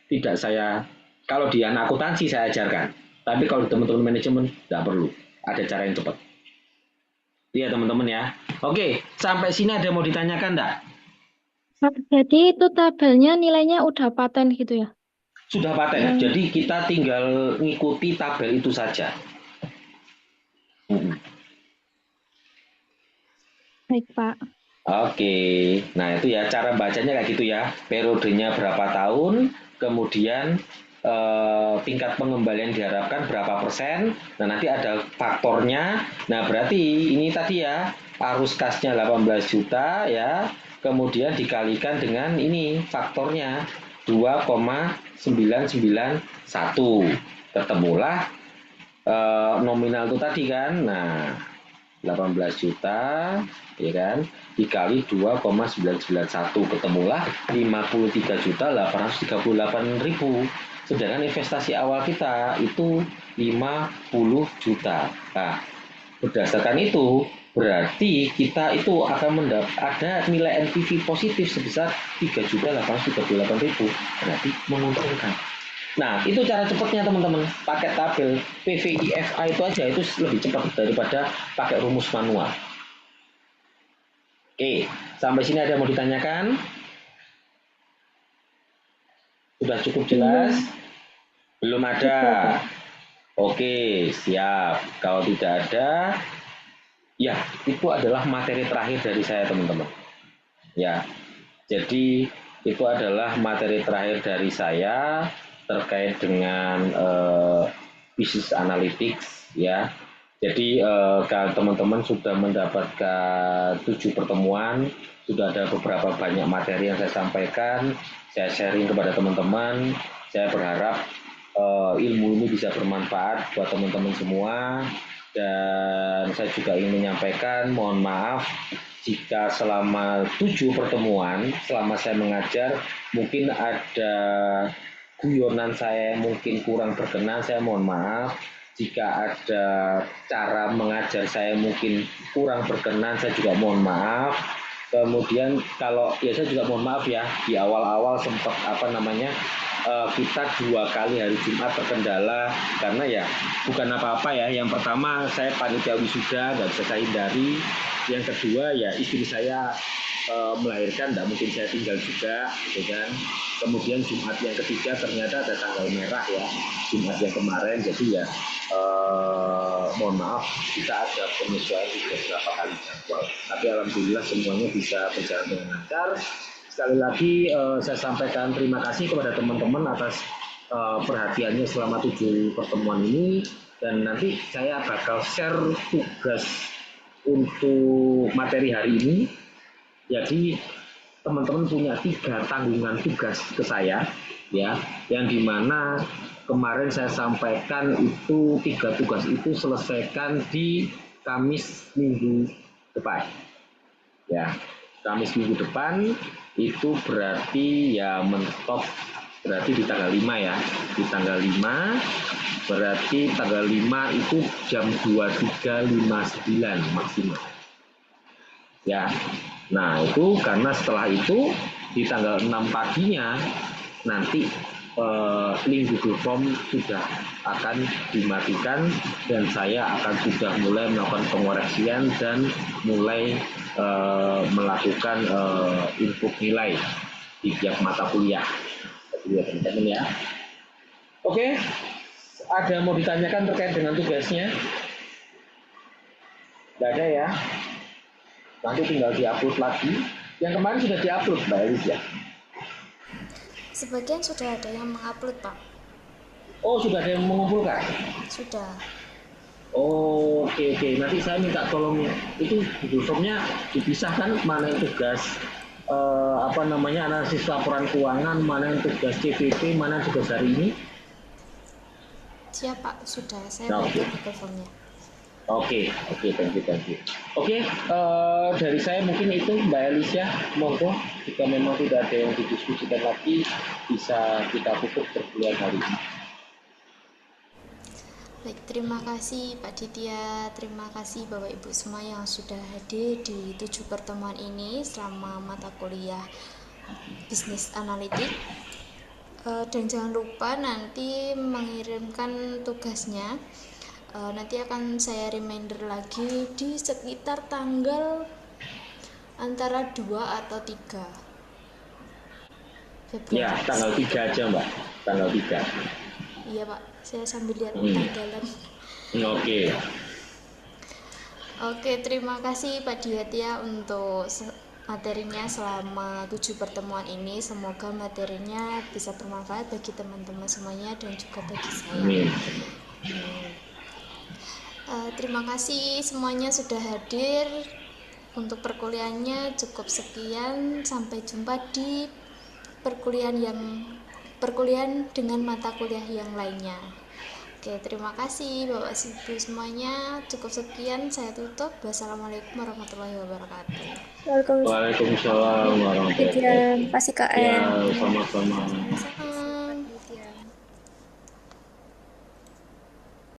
tidak saya, kalau di anak akuntansi saya ajarkan. Tapi kalau di teman-teman manajemen enggak perlu. Ada cara yang cepat. Iya teman-teman ya. Oke, sampai sini ada mau ditanyakan enggak? Jadi itu tabelnya nilainya udah paten gitu ya? Sudah paten. Jadi kita tinggal ngikuti tabel itu saja. Baik, Pak. Oke. Nah, itu ya cara bacanya kayak gitu ya. Periodenya berapa tahun, kemudian tingkat pengembalian diharapkan berapa persen. Nah, nanti ada faktornya. Nah, berarti ini tadi ya, arus kasnya 18 juta ya. Kemudian dikalikan dengan ini faktornya 2,991. Ketemulah nominal itu tadi kan. Nah, 18 juta ya kan, dikali 2,991 ketemulah 53.838.000. Sedangkan investasi awal kita itu 50 juta. Nah, berdasarkan itu berarti kita itu akan ada nilai NPV positif sebesar 3.838.000. Berarti menguntungkan. Nah, itu cara cepatnya teman-teman. Pakai tabel PVIFA itu aja, itu lebih cepat daripada pakai rumus manual. Oke, sampai sini ada mau ditanyakan? Sudah cukup jelas? Belum ada? Oke, siap. Kalau tidak ada, ya itu adalah materi terakhir dari saya teman-teman. Ya, jadi itu adalah materi terakhir dari saya terkait dengan business analytics ya. Jadi kalau teman-teman sudah mendapatkan 7 pertemuan, sudah ada beberapa banyak materi yang saya sampaikan, saya sharing kepada teman-teman. Saya berharap ilmu ini bisa bermanfaat buat teman-teman semua. Dan saya juga ingin menyampaikan, mohon maaf jika selama 7 pertemuan, selama saya mengajar, mungkin ada guyonan saya mungkin kurang berkenan, saya mohon maaf. Jika ada cara mengajar saya mungkin kurang berkenan, saya juga mohon maaf. Kemudian kalau ya saya juga mohon maaf ya di awal-awal sempat kita 2 kali hari Jumat terkendala karena ya bukan apa-apa ya. Yang pertama saya panitia wisuda nggak bisa saya hindari. Yang kedua ya istri saya melahirkan, tidak mungkin saya tinggal juga, gitu kan. Kemudian Jumat yang ketiga ternyata ada tanggal merah ya, Jumat yang kemarin. Jadi ya mohon maaf kita ada penyesuaian di beberapa kali jadwal. Tapi alhamdulillah semuanya bisa berjalan dengan lancar. Sekali lagi saya sampaikan terima kasih kepada teman-teman atas perhatiannya selama 7 pertemuan ini, dan nanti saya bakal share tugas untuk materi hari ini. Jadi teman-teman punya 3 tanggungan tugas ke saya ya, yang dimana kemarin saya sampaikan itu 3 tugas itu selesaikan di Kamis minggu depan ya. Kamis minggu depan itu berarti ya mentok berarti di tanggal 5 ya, di tanggal 5 berarti tanggal 5 itu jam 23.59 maksimal ya. Nah itu karena setelah itu di tanggal 6 paginya nanti link Google Form sudah akan dimatikan dan saya akan sudah mulai melakukan pengoreksian dan mulai melakukan input nilai di tiap mata kuliah. Jadi ya teman-teman ya. Oke, ada mau ditanyakan terkait dengan tugasnya? Tidak ada ya? Nanti tinggal diupload lagi. Yang kemarin sudah diupload Mbak Elis ya? Sebagian sudah ada yang mengupload, Pak. Oh, sudah ada yang mengumpulkan? Sudah. Oh, oke. Nanti saya minta tolong itu Google Form-nya dipisahkan, mana yang tugas analisis laporan keuangan, mana yang tugas CPP, mana yang tugas hari ini. Siap, Pak. Sudah. Saya Oke. buat Google Form-nya. Oke, thank you. Oke, dari saya mungkin itu Mbak Elisha, monggo jika memang tidak ada yang didiskusikan lagi bisa kita tutup perkuliahan hari ini. Baik, terima kasih Pak Ditya, terima kasih Bapak Ibu semua yang sudah hadir di 7 pertemuan ini selama mata kuliah bisnis analitik. Dan jangan lupa nanti mengirimkan tugasnya. Nanti akan saya reminder lagi di sekitar tanggal antara 2 atau 3 Februari. Ya, tanggal 3 aja Mbak, tanggal 3. Iya Pak, saya sambil lihat tanggalan. Oke, terima kasih Pak Ditya untuk materinya selama 7 pertemuan ini. Semoga materinya bisa bermanfaat bagi teman-teman semuanya dan juga bagi saya. Terima kasih semuanya sudah hadir. Untuk perkuliahannya cukup sekian. Sampai jumpa di perkuliahan dengan mata kuliah yang lainnya. Oke, terima kasih Bapak Ibu semuanya. Cukup sekian, saya tutup. Wassalamualaikum warahmatullahi wabarakatuh. Waalaikumsalam warahmatullahi wabarakatuh. Terima kasih KM. Ya, sama-sama.